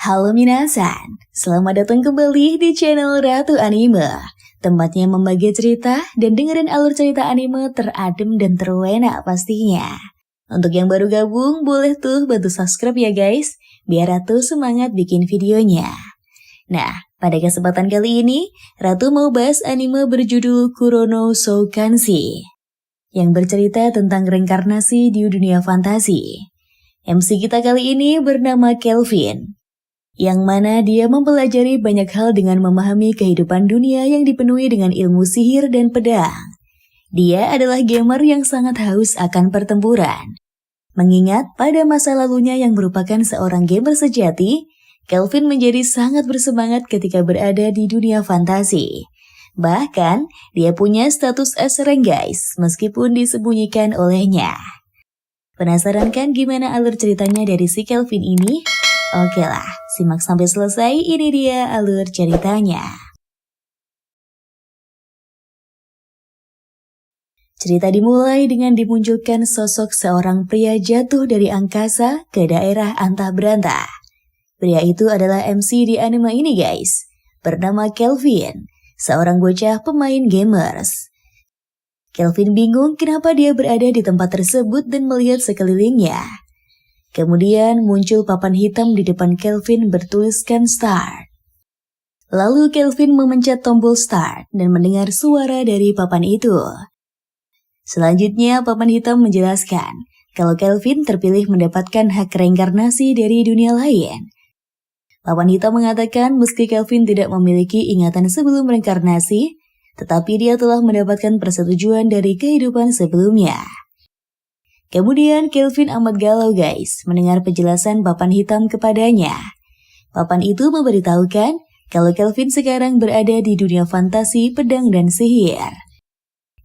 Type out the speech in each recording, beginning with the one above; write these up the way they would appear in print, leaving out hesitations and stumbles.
Halo minasan, selamat datang kembali di channel Ratu Anime. Tempatnya membagi cerita dan dengerin alur cerita anime teradem dan terwena pastinya. Untuk yang baru gabung, boleh tuh bantu subscribe ya guys, biar Ratu semangat bikin videonya. Nah, pada kesempatan kali ini, Ratu mau bahas anime berjudul Kurono Soukanshi, yang bercerita tentang reinkarnasi di dunia fantasi. MC kita kali ini bernama Kelvin, yang mana dia mempelajari banyak hal dengan memahami kehidupan dunia yang dipenuhi dengan ilmu sihir dan pedang. Dia adalah gamer yang sangat haus akan pertempuran. Mengingat pada masa lalunya yang merupakan seorang gamer sejati, Kelvin menjadi sangat bersemangat ketika berada di dunia fantasi. Bahkan, dia punya status S-rank guys, meskipun disembunyikan olehnya. Penasaran kan gimana alur ceritanya dari si Kelvin ini? Oke lah, simak sampai selesai, ini dia alur ceritanya. Cerita dimulai dengan dimunculkan sosok seorang pria jatuh dari angkasa ke daerah antah berantah. Pria itu adalah MC di anime ini guys, bernama Kelvin, seorang bocah pemain gamers. Kelvin bingung kenapa dia berada di tempat tersebut dan melihat sekelilingnya. Kemudian muncul papan hitam di depan Kelvin bertuliskan start. Lalu Kelvin memencet tombol start dan mendengar suara dari papan itu. Selanjutnya papan hitam menjelaskan kalau Kelvin terpilih mendapatkan hak reinkarnasi dari dunia lain. Papan hitam mengatakan meski Kelvin tidak memiliki ingatan sebelum reinkarnasi, tetapi dia telah mendapatkan persetujuan dari kehidupan sebelumnya. Kemudian Kelvin amat galau guys mendengar penjelasan papan hitam kepadanya. Papan itu memberitahukan kalau Kelvin sekarang berada di dunia fantasi pedang dan sihir.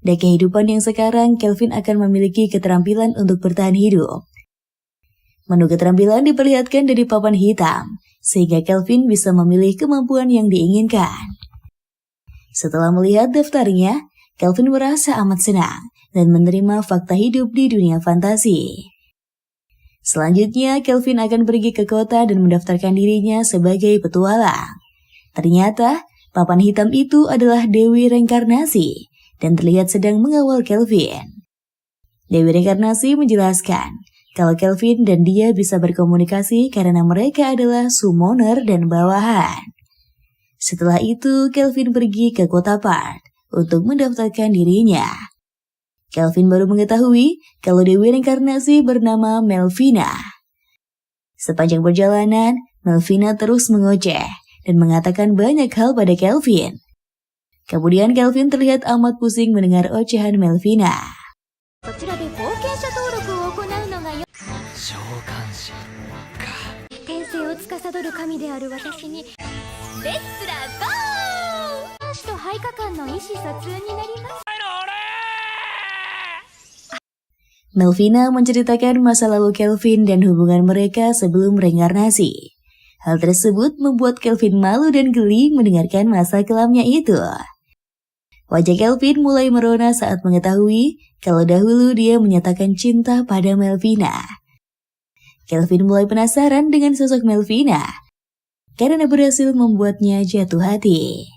Di kehidupan yang sekarang Kelvin akan memiliki keterampilan untuk bertahan hidup. Menu keterampilan diperlihatkan dari papan hitam, sehingga Kelvin bisa memilih kemampuan yang diinginkan. Setelah melihat daftarnya, Kelvin merasa amat senang dan menerima fakta hidup di dunia fantasi. Selanjutnya, Kelvin akan pergi ke kota dan mendaftarkan dirinya sebagai petualang. Ternyata, papan hitam itu adalah Dewi Reinkarnasi dan terlihat sedang mengawal Kelvin. Dewi Reinkarnasi menjelaskan kalau Kelvin dan dia bisa berkomunikasi karena mereka adalah summoner dan bawahan. Setelah itu, Kelvin pergi ke kota Part untuk mendaftarkan dirinya. Kelvin baru mengetahui kalau Dewi Reinkarnasi bernama Melvina. Sepanjang perjalanan, Melvina terus mengoceh dan mengatakan banyak hal pada Kelvin. Kemudian Kelvin terlihat amat pusing mendengar ocehan Melvina. Melvina menceritakan masa lalu Kelvin dan hubungan mereka sebelum reinkarnasi. Hal tersebut membuat Kelvin malu dan geli mendengarkan masa kelamnya itu. Wajah Kelvin mulai merona saat mengetahui kalau dahulu dia menyatakan cinta pada Melvina. Kelvin mulai penasaran dengan sosok Melvina karena berhasil membuatnya jatuh hati.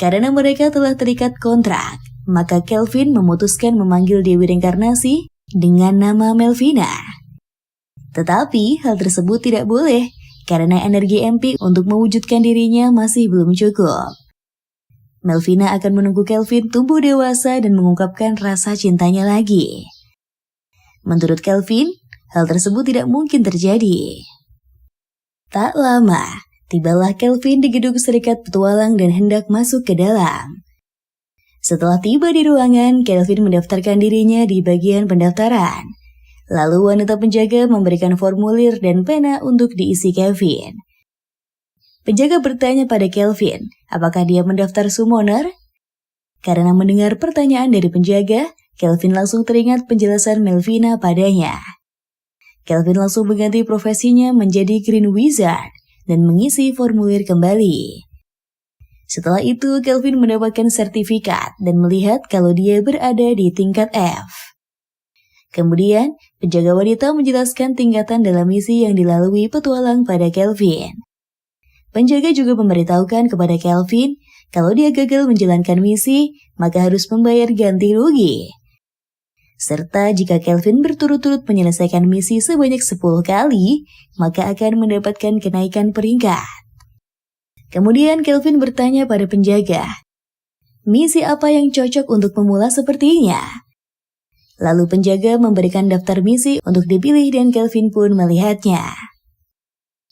Karena mereka telah terikat kontrak, maka Kelvin memutuskan memanggil Dewi Reinkarnasi dengan nama Melvina. Tetapi hal tersebut tidak boleh karena energi MP untuk mewujudkan dirinya masih belum cukup. Melvina akan menunggu Kelvin tumbuh dewasa dan mengungkapkan rasa cintanya lagi. Menurut Kelvin, hal tersebut tidak mungkin terjadi. Tak lama, tibalah Kelvin di gedung Serikat Petualang dan hendak masuk ke dalam. Setelah tiba di ruangan, Kelvin mendaftarkan dirinya di bagian pendaftaran. Lalu wanita penjaga memberikan formulir dan pena untuk diisi Kelvin. Penjaga bertanya pada Kelvin, apakah dia mendaftar summoner? Karena mendengar pertanyaan dari penjaga, Kelvin langsung teringat penjelasan Melvina padanya. Kelvin langsung mengganti profesinya menjadi Green Wizard dan mengisi formulir kembali. Setelah itu, Kelvin mendapatkan sertifikat dan melihat kalau dia berada di tingkat F. Kemudian, penjaga wanita menjelaskan tingkatan dalam misi yang dilalui petualang pada Kelvin. Penjaga juga memberitahukan kepada Kelvin kalau dia gagal menjalankan misi, maka harus membayar ganti rugi. Serta jika Kelvin berturut-turut menyelesaikan misi sebanyak 10 kali, maka akan mendapatkan kenaikan peringkat. Kemudian Kelvin bertanya pada penjaga, misi apa yang cocok untuk pemula sepertinya? Lalu penjaga memberikan daftar misi untuk dipilih dan Kelvin pun melihatnya.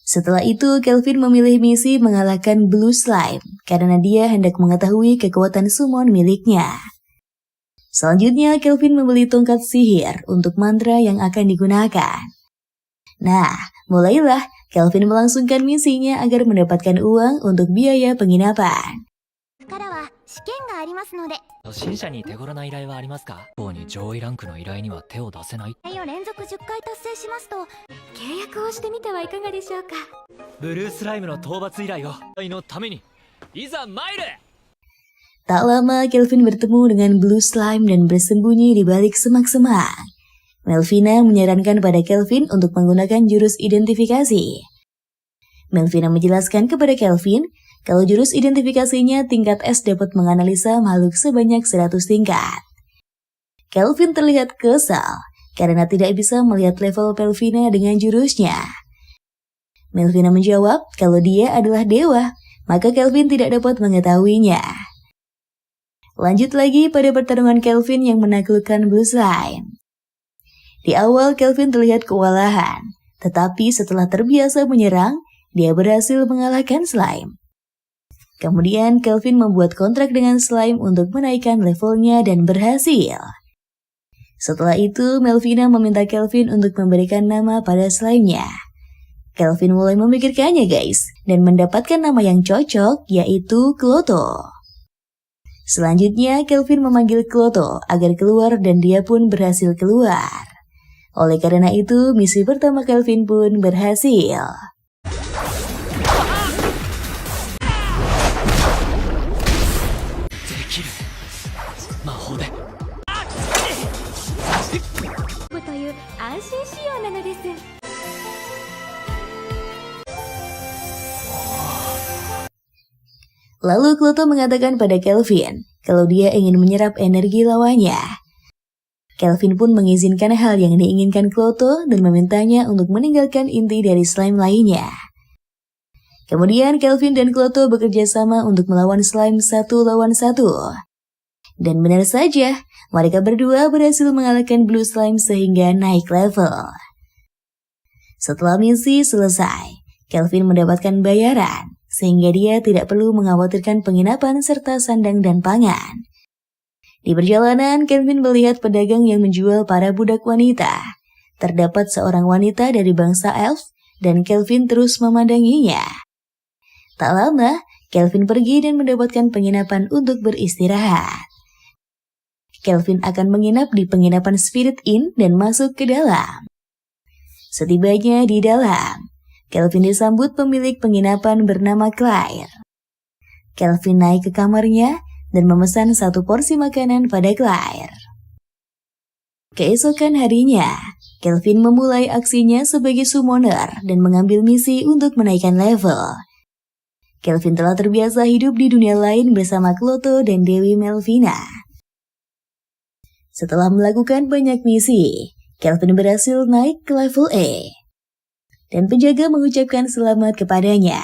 Setelah itu, Kelvin memilih misi mengalahkan Blue Slime karena dia hendak mengetahui kekuatan summon miliknya. Selanjutnya, Kelvin membeli tongkat sihir untuk mantra yang akan digunakan. Nah, mulailah Kelvin melangsungkan misinya agar mendapatkan uang untuk biaya penginapan. 試験がありますので初心者に手頃な依頼はありますか？方に上位ランクの依頼には手を出せない。を連続10回達成しますと契約をしてみてはいかがでしょうか。ブルースライムの討伐依頼をのためにいざ参る。 Tak lama, Kelvin bertemu dengan Blue Slime dan bersembunyi di balik semak-semak. Melvina menyarankan pada Kelvin untuk menggunakan jurus identifikasi. Melvina menjelaskan kepada Kelvin kalau jurus identifikasinya tingkat S dapat menganalisa makhluk sebanyak 100 tingkat. Kelvin terlihat kesal karena tidak bisa melihat level Melvina dengan jurusnya. Melvina menjawab kalau dia adalah dewa, maka Kelvin tidak dapat mengetahuinya. Lanjut lagi pada pertarungan Kelvin yang menaklukkan Blue Slime. Di awal Kelvin terlihat kewalahan, tetapi setelah terbiasa menyerang, dia berhasil mengalahkan Slime. Kemudian Kelvin membuat kontrak dengan Slime untuk menaikkan levelnya dan berhasil. Setelah itu, Melvina meminta Kelvin untuk memberikan nama pada slime-nya. Kelvin mulai memikirkannya guys, dan mendapatkan nama yang cocok, yaitu Kloto. Selanjutnya, Kelvin memanggil Kloto agar keluar dan dia pun berhasil keluar. Oleh karena itu, misi pertama Kelvin pun berhasil. Lalu Kloto mengatakan pada Kelvin kalau dia ingin menyerap energi lawannya. Kelvin pun mengizinkan hal yang diinginkan Kloto dan memintanya untuk meninggalkan inti dari slime lainnya. Kemudian Kelvin dan Kloto bekerja sama untuk melawan slime 1 lawan 1. Dan benar saja, mereka berdua berhasil mengalahkan Blue Slime sehingga naik level. Setelah misi selesai, Kelvin mendapatkan bayaran, sehingga dia tidak perlu mengkhawatirkan penginapan serta sandang dan pangan. Di perjalanan, Kelvin melihat pedagang yang menjual para budak wanita. Terdapat seorang wanita dari bangsa elf, dan Kelvin terus memandanginya. Tak lama, Kelvin pergi dan mendapatkan penginapan untuk beristirahat. Kelvin akan menginap di penginapan Spirit Inn dan masuk ke dalam. Setibanya di dalam, Kelvin disambut pemilik penginapan bernama Claire. Kelvin naik ke kamarnya dan memesan 1 porsi makanan pada Claire. Keesokan harinya, Kelvin memulai aksinya sebagai summoner dan mengambil misi untuk menaikkan level. Kelvin telah terbiasa hidup di dunia lain bersama Kloto dan Dewi Melvina. Setelah melakukan banyak misi, Kelvin berhasil naik ke level E. Dan penjaga mengucapkan selamat kepadanya.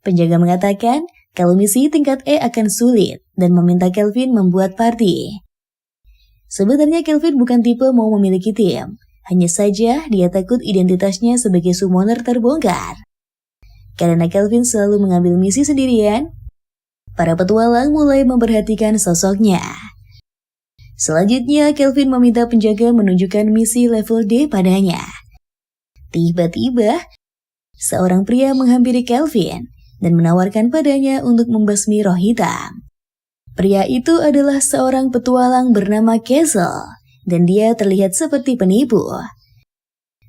Penjaga mengatakan kalau misi tingkat E akan sulit dan meminta Kelvin membuat party. Sebenarnya Kelvin bukan tipe mau memiliki tim, hanya saja dia takut identitasnya sebagai summoner terbongkar. Karena Kelvin selalu mengambil misi sendirian, para petualang mulai memperhatikan sosoknya. Selanjutnya, Kelvin meminta penjaga menunjukkan misi level D padanya. Tiba-tiba, seorang pria menghampiri Kelvin dan menawarkan padanya untuk membasmi roh hitam. Pria itu adalah seorang petualang bernama Kessel, dan dia terlihat seperti penipu.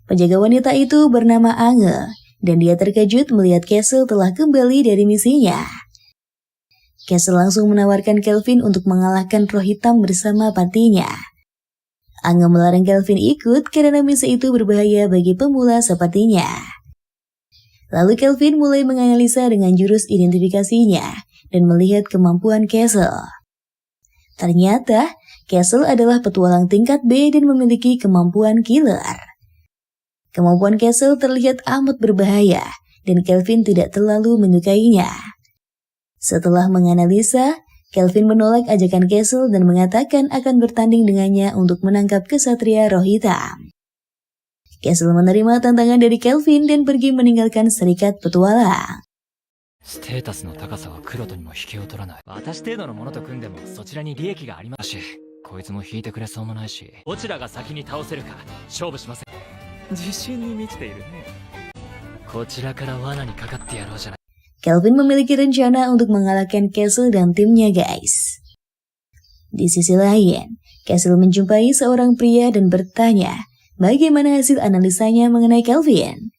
Penjaga wanita itu bernama Ange, dan dia terkejut melihat Kessel telah kembali dari misinya. Kessel langsung menawarkan Kelvin untuk mengalahkan roh hitam bersama partinya. Angga melarang Kelvin ikut karena misi itu berbahaya bagi pemula sepertinya. Lalu Kelvin mulai menganalisa dengan jurus identifikasinya dan melihat kemampuan Castle. Ternyata, Castle adalah petualang tingkat B dan memiliki kemampuan killer. Kemampuan Castle terlihat amat berbahaya dan Kelvin tidak terlalu menyukainya. Setelah menganalisa, Kelvin menolak ajakan Castle dan mengatakan akan bertanding dengannya untuk menangkap kesatria roh hitam. Castle menerima tantangan dari Kelvin dan pergi meninggalkan serikat petualang. ステータスの高さは黒とにも引けを取らない。私程度のものと組んでもそちらに利益がありますし、こいつも引いてくれそうもないし、どちらが先に倒せるか勝負しません。自信に満ちているね。こちらから罠にかかってやろうじゃない。Kelvin memiliki rencana untuk mengalahkan Castle dan timnya, guys. Di sisi lain, Castle menjumpai seorang pria dan bertanya bagaimana hasil analisanya mengenai Kelvin.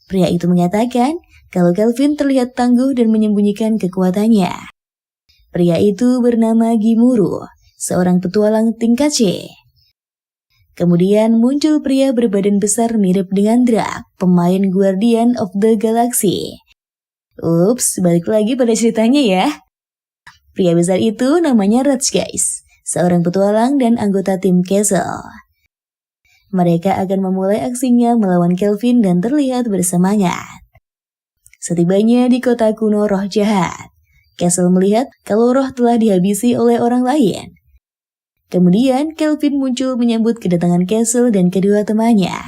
Pria itu mengatakan kalau Kelvin terlihat tangguh dan menyembunyikan kekuatannya. Pria itu bernama Gimuru, seorang petualang tingkat C. Kemudian muncul pria berbadan besar mirip dengan Drak, pemain Guardian of the Galaxy. Ups, balik lagi pada ceritanya ya. Pria besar itu namanya Raj, guys, seorang petualang dan anggota tim Castle. Mereka akan memulai aksinya melawan Kelvin dan terlihat bersemangat. Setibanya di kota kuno roh jahat, Castle melihat kalau roh telah dihabisi oleh orang lain. Kemudian Kelvin muncul menyambut kedatangan Castle dan kedua temannya.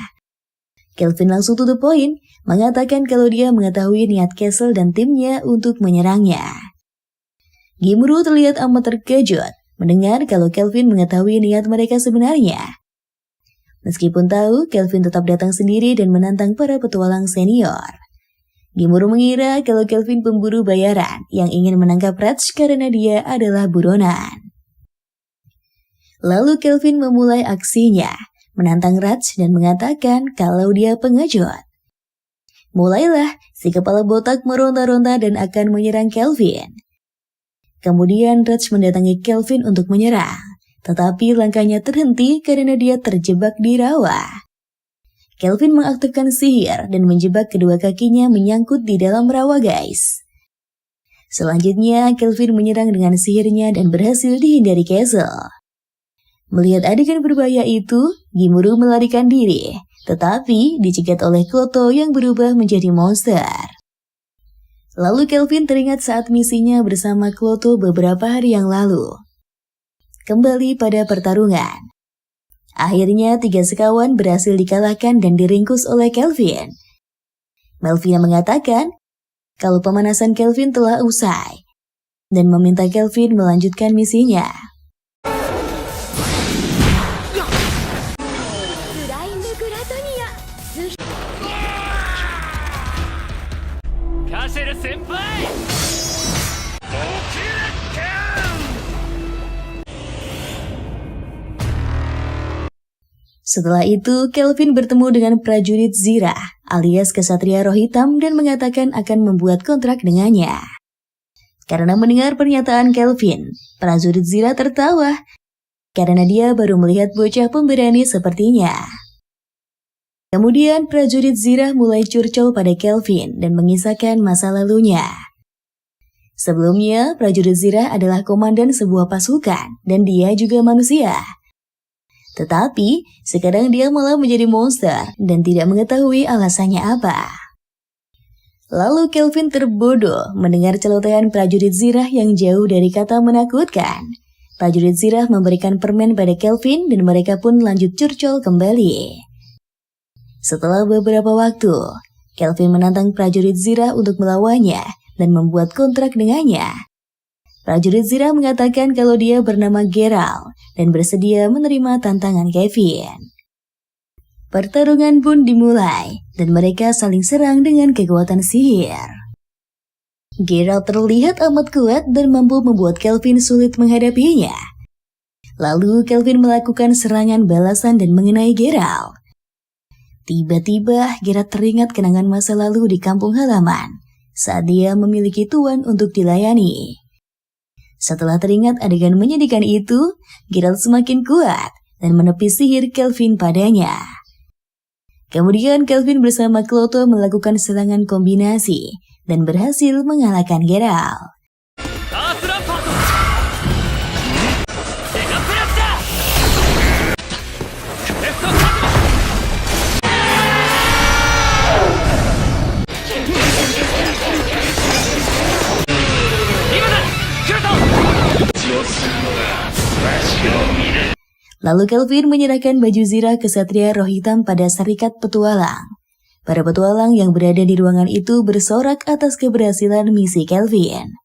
Kelvin langsung to the point, mengatakan kalau dia mengetahui niat Castle dan timnya untuk menyerangnya. Gimuru terlihat amat terkejut mendengar kalau Kelvin mengetahui niat mereka sebenarnya. Meskipun tahu, Kelvin tetap datang sendiri dan menantang para petualang senior. Gimuru mengira kalau Kelvin pemburu bayaran yang ingin menangkap Raj karena dia adalah buronan. Lalu Kelvin memulai aksinya, menantang Raj dan mengatakan kalau dia pengecut. Mulailah si kepala botak meronta-ronta dan akan menyerang Kelvin. Kemudian Raj mendatangi Kelvin untuk menyerang, tetapi langkahnya terhenti karena dia terjebak di rawa. Kelvin mengaktifkan sihir dan menjebak kedua kakinya menyangkut di dalam rawa, guys. Selanjutnya, Kelvin menyerang dengan sihirnya dan berhasil dihindari Castle. Melihat adegan berbahaya itu, Gimuru melarikan diri, tetapi dicegat oleh Kloto yang berubah menjadi monster. Lalu Kelvin teringat saat misinya bersama Kloto beberapa hari yang lalu. Kembali pada pertarungan. Akhirnya 3 sekawan berhasil dikalahkan dan diringkus oleh Kelvin. Melvina mengatakan kalau pemanasan Kelvin telah usai dan meminta Kelvin melanjutkan misinya. Setelah itu, Kelvin bertemu dengan prajurit Zira, alias kesatria roh hitam, dan mengatakan akan membuat kontrak dengannya. Karena mendengar pernyataan Kelvin, prajurit Zira tertawa, karena dia baru melihat bocah pemberani sepertinya. Kemudian prajurit Zira mulai curcol pada Kelvin dan mengisahkan masa lalunya. Sebelumnya, prajurit Zira adalah komandan sebuah pasukan, dan dia juga manusia. Tetapi, sekarang dia malah menjadi monster dan tidak mengetahui alasannya apa. Lalu Kelvin terbodoh mendengar celotehan prajurit Zirah yang jauh dari kata menakutkan. Prajurit Zirah memberikan permen pada Kelvin dan mereka pun lanjut curcol kembali. Setelah beberapa waktu, Kelvin menantang prajurit Zirah untuk melawannya dan membuat kontrak dengannya. Prajurit Zirah mengatakan kalau dia bernama Geralt dan bersedia menerima tantangan Kevin. Pertarungan pun dimulai dan mereka saling serang dengan kekuatan sihir. Geralt terlihat amat kuat dan mampu membuat Kelvin sulit menghadapinya. Lalu Kelvin melakukan serangan balasan dan mengenai Geralt. Tiba-tiba Geralt teringat kenangan masa lalu di kampung halaman saat dia memiliki tuan untuk dilayani. Setelah teringat adegan menyedihkan itu, Geralt semakin kuat dan menepis sihir Kelvin padanya. Kemudian Kelvin bersama Kloto melakukan serangan kombinasi dan berhasil mengalahkan Geralt. Lalu Kelvin menyerahkan baju zirah kesatria roh hitam pada serikat petualang. Para petualang yang berada di ruangan itu bersorak atas keberhasilan misi Kelvin.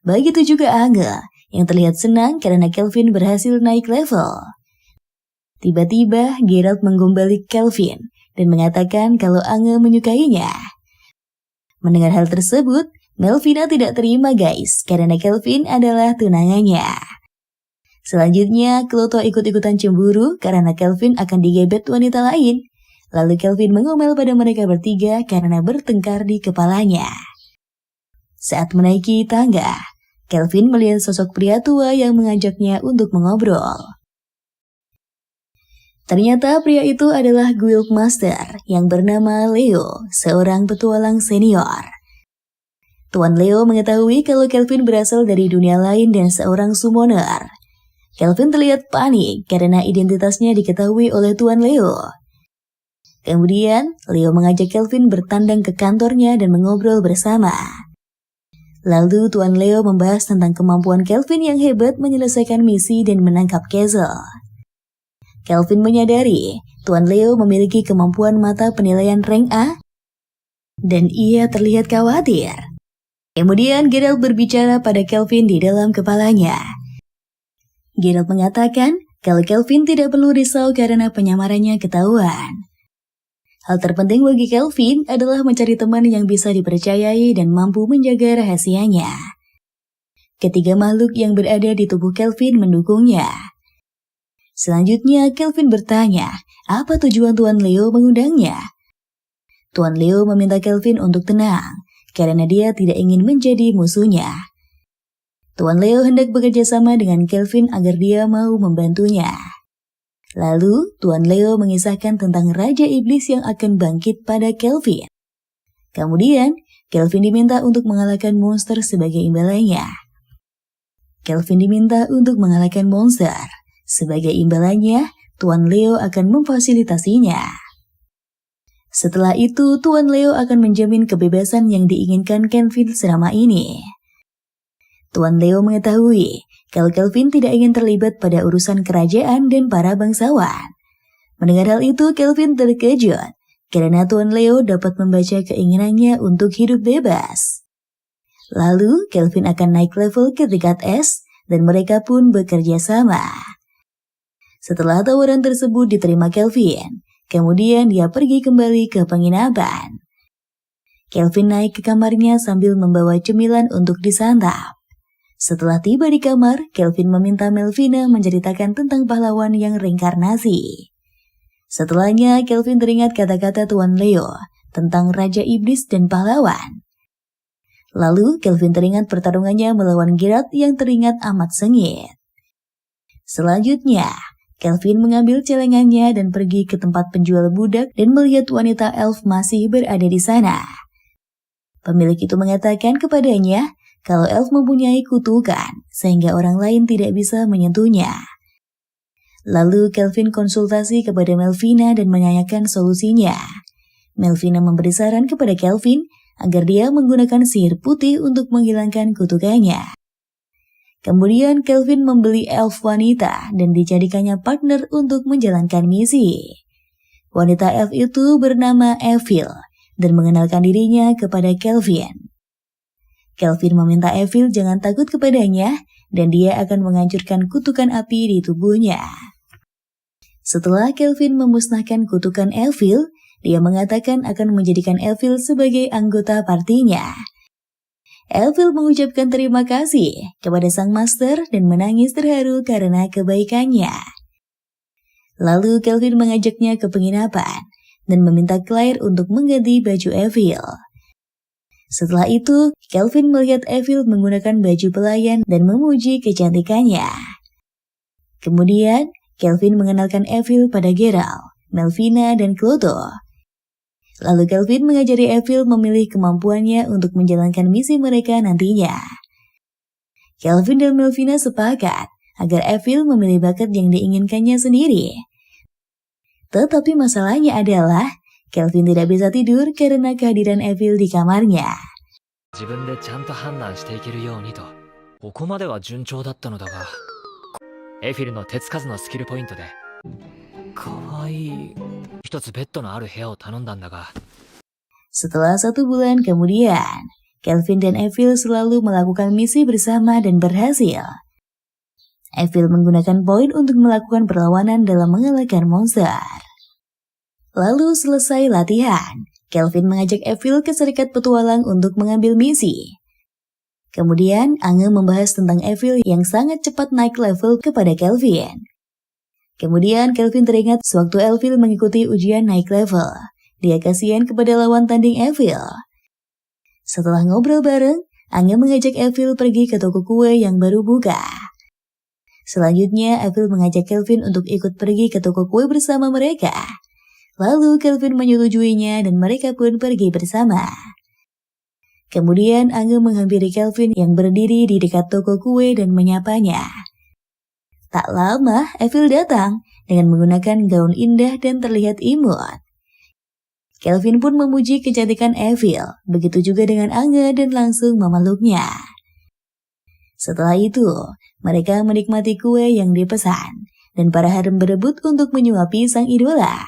Begitu juga Ange yang terlihat senang karena Kelvin berhasil naik level. Tiba-tiba Geralt menggombali Kelvin dan mengatakan kalau Ange menyukainya. Mendengar hal tersebut, Melvina tidak terima guys karena Kelvin adalah tunangannya. Selanjutnya, Kloto ikut-ikutan cemburu karena Kelvin akan digebet wanita lain. Lalu Kelvin mengomel pada mereka bertiga karena bertengkar di kepalanya. Saat menaiki tangga, Kelvin melihat sosok pria tua yang mengajaknya untuk mengobrol. Ternyata pria itu adalah Guildmaster yang bernama Leo, seorang petualang senior. Tuan Leo mengetahui kalau Kelvin berasal dari dunia lain dan seorang summoner. Kelvin terlihat panik karena identitasnya diketahui oleh Tuan Leo. Kemudian, Leo mengajak Kelvin bertandang ke kantornya dan mengobrol bersama. Lalu Tuan Leo membahas tentang kemampuan Kelvin yang hebat menyelesaikan misi dan menangkap Kessel. Kelvin menyadari Tuan Leo memiliki kemampuan mata penilaian rank A dan ia terlihat khawatir. Kemudian Geralt berbicara pada Kelvin di dalam kepalanya. Geralt mengatakan kalau Kelvin tidak perlu risau karena penyamarannya ketahuan. Hal terpenting bagi Kelvin adalah mencari teman yang bisa dipercayai dan mampu menjaga rahasianya. Ketiga makhluk yang berada di tubuh Kelvin mendukungnya. Selanjutnya Kelvin bertanya, apa tujuan Tuan Leo mengundangnya? Tuan Leo meminta Kelvin untuk tenang karena dia tidak ingin menjadi musuhnya. Tuan Leo hendak bekerja sama dengan Kelvin agar dia mau membantunya. Lalu, Tuan Leo mengisahkan tentang Raja Iblis yang akan bangkit pada Kelvin. Kemudian, Kelvin diminta untuk mengalahkan monster sebagai imbalannya. Sebagai imbalannya, Tuan Leo akan memfasilitasinya. Setelah itu, Tuan Leo akan menjamin kebebasan yang diinginkan Kelvin selama ini. Tuan Leo mengetahui kalau Kelvin tidak ingin terlibat pada urusan kerajaan dan para bangsawan. Mendengar hal itu, Kelvin terkejut karena Tuan Leo dapat membaca keinginannya untuk hidup bebas. Lalu, Kelvin akan naik level ke tingkat S dan mereka pun bekerja sama. Setelah tawaran tersebut diterima Kelvin, kemudian dia pergi kembali ke penginapan. Kelvin naik ke kamarnya sambil membawa cemilan untuk disantap. Setelah tiba di kamar, Kelvin meminta Melvina menceritakan tentang pahlawan yang reinkarnasi. Setelahnya, Kelvin teringat kata-kata Tuan Leo tentang Raja Iblis dan pahlawan. Lalu, Kelvin teringat pertarungannya melawan Geralt yang teringat amat sengit. Selanjutnya, Kelvin mengambil celengannya dan pergi ke tempat penjual budak dan melihat wanita elf masih berada di sana. Pemilik itu mengatakan kepadanya kalau elf mempunyai kutukan, sehingga orang lain tidak bisa menyentuhnya. Lalu Kelvin konsultasi kepada Melvina dan menanyakan solusinya. Melvina memberi saran kepada Kelvin agar dia menggunakan sihir putih untuk menghilangkan kutukannya. Kemudian Kelvin membeli elf wanita dan dijadikannya partner untuk menjalankan misi. Wanita elf itu bernama Evil dan mengenalkan dirinya kepada Kelvin. Kelvin meminta Evil jangan takut kepadanya dan dia akan menghancurkan kutukan api di tubuhnya. Setelah Kelvin memusnahkan kutukan Evil, dia mengatakan akan menjadikan Evil sebagai anggota partinya. Evil mengucapkan terima kasih kepada sang master dan menangis terharu karena kebaikannya. Lalu Kelvin mengajaknya ke penginapan dan meminta Claire untuk mengganti baju Evil. Setelah itu, Kelvin melihat Evil menggunakan baju pelayan dan memuji kecantikannya. Kemudian, Kelvin mengenalkan Evil pada Geralt, Melvina, dan Clotho. Lalu Kelvin mengajari Evil memilih kemampuannya untuk menjalankan misi mereka nantinya. Kelvin dan Melvina sepakat agar Evil memilih bakat yang diinginkannya sendiri. Tetapi masalahnya adalah Kelvin tidak bisa tidur karena kehadiran Evil di kamarnya. 自分でちゃんと判断していけるようにと。ここまでは順調だったのだが、エフィルの手つかずのスキルポイントで、かわいい一つベッドのある部屋を頼んだんだが。 Setelah 1 bulan kemudian, Kelvin dan Evil selalu melakukan misi bersama dan berhasil. Evil menggunakan poin untuk melakukan perlawanan dalam mengalahkan monster. Lalu selesai latihan, Kelvin mengajak Evil ke serikat petualang untuk mengambil misi. Kemudian, Ange membahas tentang Evil yang sangat cepat naik level kepada Kelvin. Kemudian, Kelvin teringat sewaktu Evil mengikuti ujian naik level. Dia kasihan kepada lawan tanding Evil. Setelah ngobrol bareng, Ange mengajak Evil pergi ke toko kue yang baru buka. Selanjutnya, Evil mengajak Kelvin untuk ikut pergi ke toko kue bersama mereka. Lalu Kelvin menyetujuinya dan mereka pun pergi bersama. Kemudian Ange menghampiri Kelvin yang berdiri di dekat toko kue dan menyapanya. Tak lama, Evil datang dengan menggunakan gaun indah dan terlihat imut. Kelvin pun memuji kecantikan Evil, begitu juga dengan Ange dan langsung memeluknya. Setelah itu, mereka menikmati kue yang dipesan dan para harem berebut untuk menyuapi sang idola.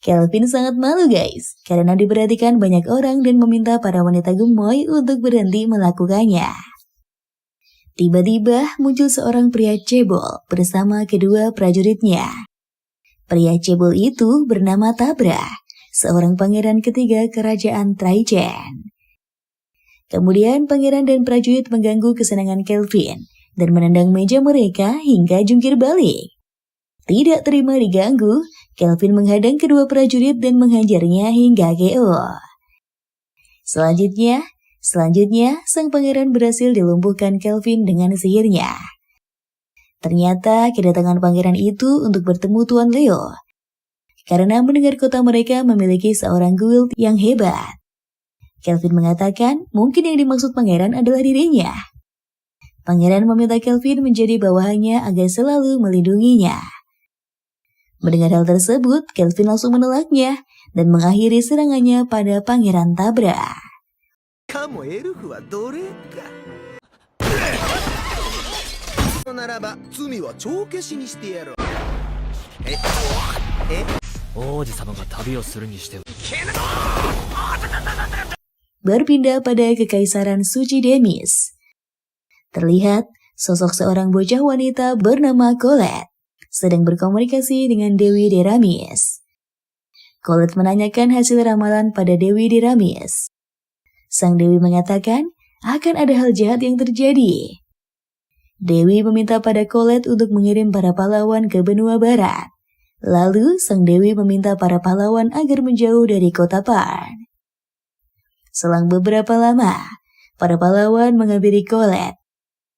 Kelvin sangat malu guys, karena diperhatikan banyak orang dan meminta para wanita gemoy untuk berhenti melakukannya. Tiba-tiba muncul seorang pria cebol bersama kedua prajuritnya. Pria cebol itu bernama Tabra, seorang pangeran ketiga kerajaan Trajan. Kemudian pangeran dan prajurit mengganggu kesenangan Kelvin dan menendang meja mereka hingga jungkir balik. Tidak terima diganggu, Kelvin menghadang kedua prajurit dan menghajarnya hingga KO. Selanjutnya, sang pangeran berhasil dilumpuhkan Kelvin dengan sihirnya. Ternyata kedatangan pangeran itu untuk bertemu Tuan Leo, karena mendengar kota mereka memiliki seorang guild yang hebat. Kelvin mengatakan mungkin yang dimaksud pangeran adalah dirinya. Pangeran meminta Kelvin menjadi bawahannya agar selalu melindunginya. Mendengar hal tersebut, Kelvin langsung menolaknya dan mengakhiri serangannya pada Pangeran Tabra. Kamu elfu wa dore ka? ならば罪は帳消しにしてやろう。王子様が旅をするにしては。 Berpindah pada Kekaisaran Suci Demis. Terlihat sosok seorang bocah wanita bernama Colette sedang berkomunikasi dengan Dewi Deramis. Colette menanyakan hasil ramalan pada Dewi Deramis. Sang Dewi mengatakan akan ada hal jahat yang terjadi. Dewi meminta pada Colette untuk mengirim para pahlawan ke benua barat. Lalu sang Dewi meminta para pahlawan agar menjauh dari kota Parn. Selang beberapa lama, para pahlawan menghampiri Colette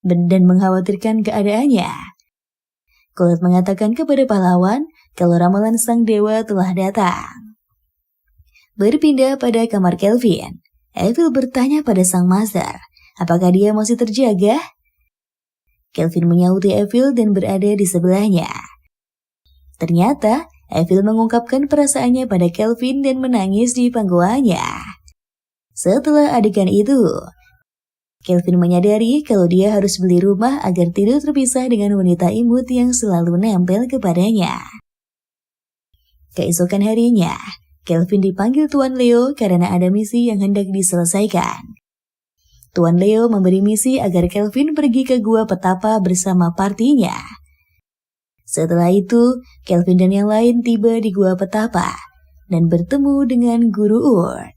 dan mengkhawatirkan keadaannya. Colette mengatakan kepada pahlawan kalau ramalan sang dewa telah datang. Berpindah pada kamar Kelvin, Evil bertanya pada sang master, apakah dia masih terjaga? Kelvin menyauti Evil dan berada di sebelahnya. Ternyata, Evil mengungkapkan perasaannya pada Kelvin dan menangis di pangkuannya. Setelah adegan itu, Kelvin menyadari kalau dia harus beli rumah agar tidak terpisah dengan wanita imut yang selalu nempel kepadanya. Keesokan harinya, Kelvin dipanggil Tuan Leo karena ada misi yang hendak diselesaikan. Tuan Leo memberi misi agar Kelvin pergi ke gua petapa bersama partinya. Setelah itu, Kelvin dan yang lain tiba di gua petapa dan bertemu dengan Guru Urt.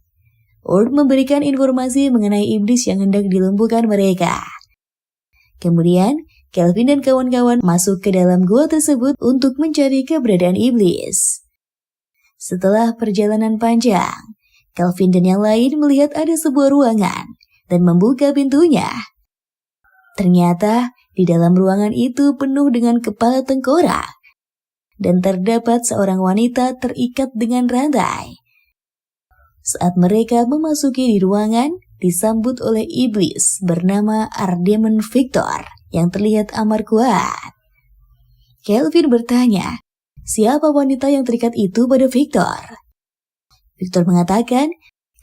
Urt memberikan informasi mengenai iblis yang hendak dilumpuhkan mereka. Kemudian, Kelvin dan kawan-kawan masuk ke dalam gua tersebut untuk mencari keberadaan iblis. Setelah perjalanan panjang, Kelvin dan yang lain melihat ada sebuah ruangan dan membuka pintunya. Ternyata, Di dalam ruangan itu penuh dengan kepala tengkorak, dan terdapat seorang wanita terikat dengan rantai. Saat mereka memasuki di ruangan, disambut oleh iblis bernama Archdemon Victor yang terlihat amat kuat. Kelvin bertanya, siapa wanita yang terikat itu pada Victor? Victor mengatakan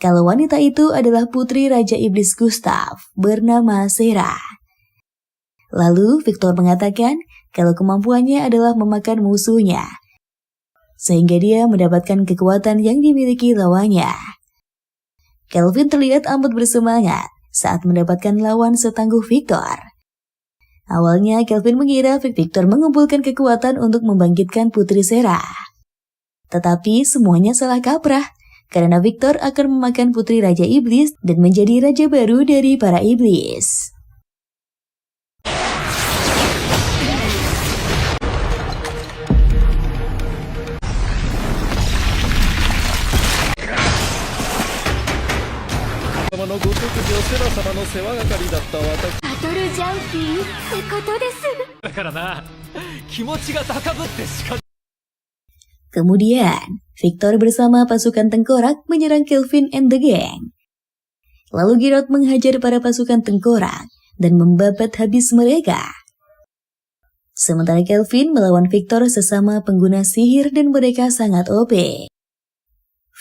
kalau wanita itu adalah putri Raja Iblis Gustav bernama Sera. Lalu Victor mengatakan kalau kemampuannya adalah memakan musuhnya, sehingga dia mendapatkan kekuatan yang dimiliki lawannya. Kelvin terlihat amat bersemangat saat mendapatkan lawan setangguh Victor. Awalnya Kelvin mengira Victor mengumpulkan kekuatan untuk membangkitkan Putri Sera. Tetapi semuanya salah kaprah, karena Victor akan memakan Putri Raja Iblis dan menjadi raja baru dari para iblis. Kemudian, Victor bersama pasukan tengkorak menyerang Kelvin and the gang. Lalu Geralt menghajar para pasukan tengkorak dan membabat habis mereka. Sementara Kelvin melawan Victor sesama pengguna sihir dan mereka sangat OP.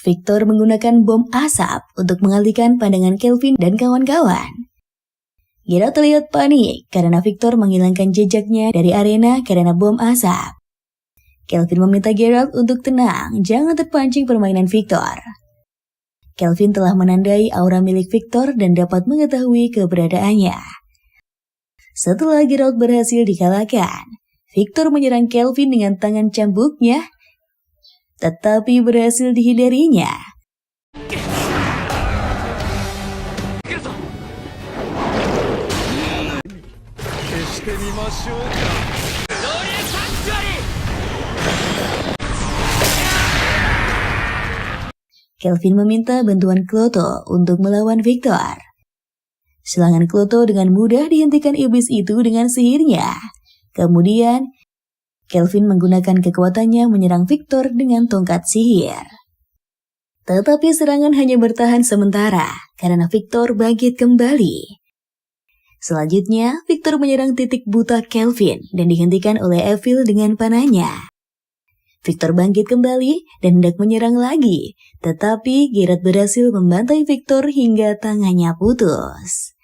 Victor menggunakan bom asap untuk mengalihkan pandangan Kelvin dan kawan-kawan. Geralt terlihat panik karena Victor menghilangkan jejaknya dari arena karena bom asap. Kelvin meminta Geralt untuk tenang, jangan terpancing permainan Victor. Kelvin telah menandai aura milik Victor dan dapat mengetahui keberadaannya. Setelah Geralt berhasil dikalahkan, Victor menyerang Kelvin dengan tangan cambuknya, tetapi berhasil dihindarinya. Kelvin meminta bantuan Kloto untuk melawan Victor. Serangan Kloto dengan mudah dihentikan iblis itu dengan sihirnya. Kemudian, Kelvin menggunakan kekuatannya menyerang Victor dengan tongkat sihir. Tetapi serangan hanya bertahan sementara karena Victor bangkit kembali. Selanjutnya, Victor menyerang titik buta Kelvin dan dihentikan oleh Evil dengan panahnya. Victor bangkit kembali dan hendak menyerang lagi, tetapi Geralt berhasil membantai Victor hingga tangannya putus.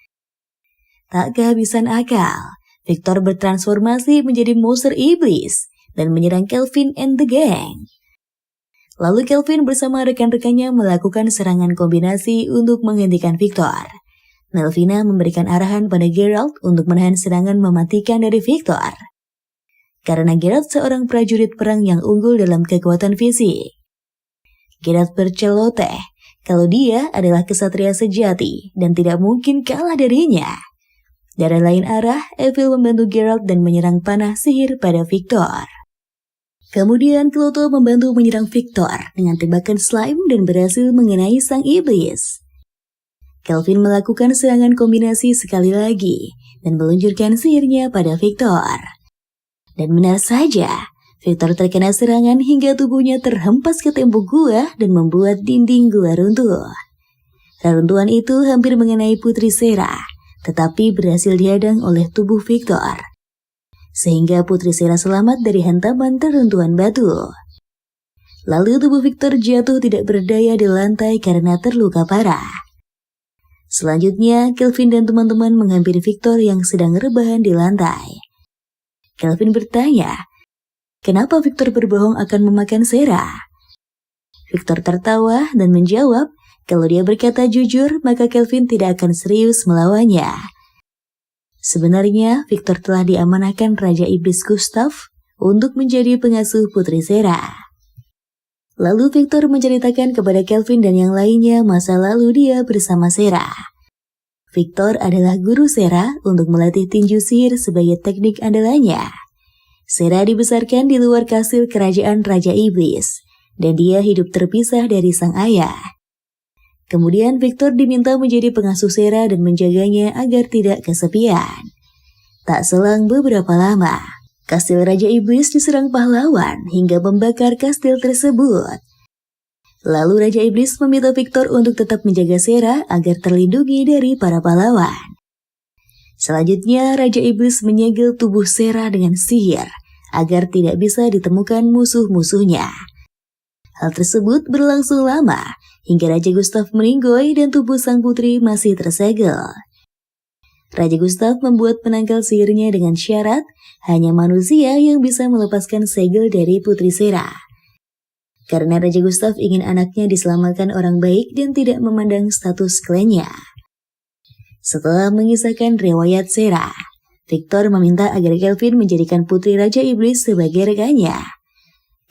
Tak kehabisan akal, Victor bertransformasi menjadi monster iblis dan menyerang Kelvin and the gang. Lalu Kelvin bersama rekan-rekannya melakukan serangan kombinasi untuk menghentikan Victor. Melvina memberikan arahan pada Geralt untuk menahan serangan mematikan dari Victor. Karena Geralt seorang prajurit perang yang unggul dalam kekuatan fisik. Geralt berceloteh kalau dia adalah kesatria sejati dan tidak mungkin kalah darinya. Dari lain arah, Evil membantu Geralt dan menyerang panah sihir pada Victor. Kemudian Kloto membantu menyerang Victor dengan tembakan slime dan berhasil mengenai sang iblis. Kelvin melakukan serangan kombinasi sekali lagi dan meluncurkan sihirnya pada Victor. Dan benar saja, Victor terkena serangan hingga tubuhnya terhempas ke tembok gua dan membuat dinding gua runtuh. Reruntuhan itu hampir mengenai Putri Sera, tetapi berhasil dihadang oleh tubuh Victor. Sehingga Putri Sera selamat dari hantaman reruntuhan batu. Lalu tubuh Victor jatuh tidak berdaya di lantai karena terluka parah. Selanjutnya, Kelvin dan teman-teman menghampiri Victor yang sedang rebahan di lantai. Kelvin bertanya, kenapa Victor berbohong akan memakan Sera? Victor tertawa dan menjawab, kalau dia berkata jujur, maka Kelvin tidak akan serius melawannya. Sebenarnya, Victor telah diamanahkan Raja Iblis Gustav untuk menjadi pengasuh Putri Sera. Lalu Victor menceritakan kepada Kelvin dan yang lainnya masa lalu dia bersama Sera. Victor adalah guru Sera untuk melatih tinju sihir sebagai teknik andalannya. Sera dibesarkan di luar kastil kerajaan Raja Iblis, dan dia hidup terpisah dari sang ayah. Kemudian Victor diminta menjadi pengasuh Sera dan menjaganya agar tidak kesepian. Tak selang beberapa lama, kastil Raja Iblis diserang pahlawan hingga membakar kastil tersebut. Lalu Raja Iblis meminta Victor untuk tetap menjaga Sera agar terlindungi dari para pahlawan. Selanjutnya, Raja Iblis menyegel tubuh Sera dengan sihir agar tidak bisa ditemukan musuh-musuhnya. Hal tersebut berlangsung lama hingga Raja Gustav meninggoy dan tubuh sang putri masih tersegel. Raja Gustav membuat penangkal sihirnya dengan syarat hanya manusia yang bisa melepaskan segel dari putri Sera. Karena Raja Gustav ingin anaknya diselamatkan orang baik dan tidak memandang status klannya. Setelah mengisahkan riwayat Sera, Victor meminta agar Kelvin menjadikan putri Raja Iblis sebagai rekannya.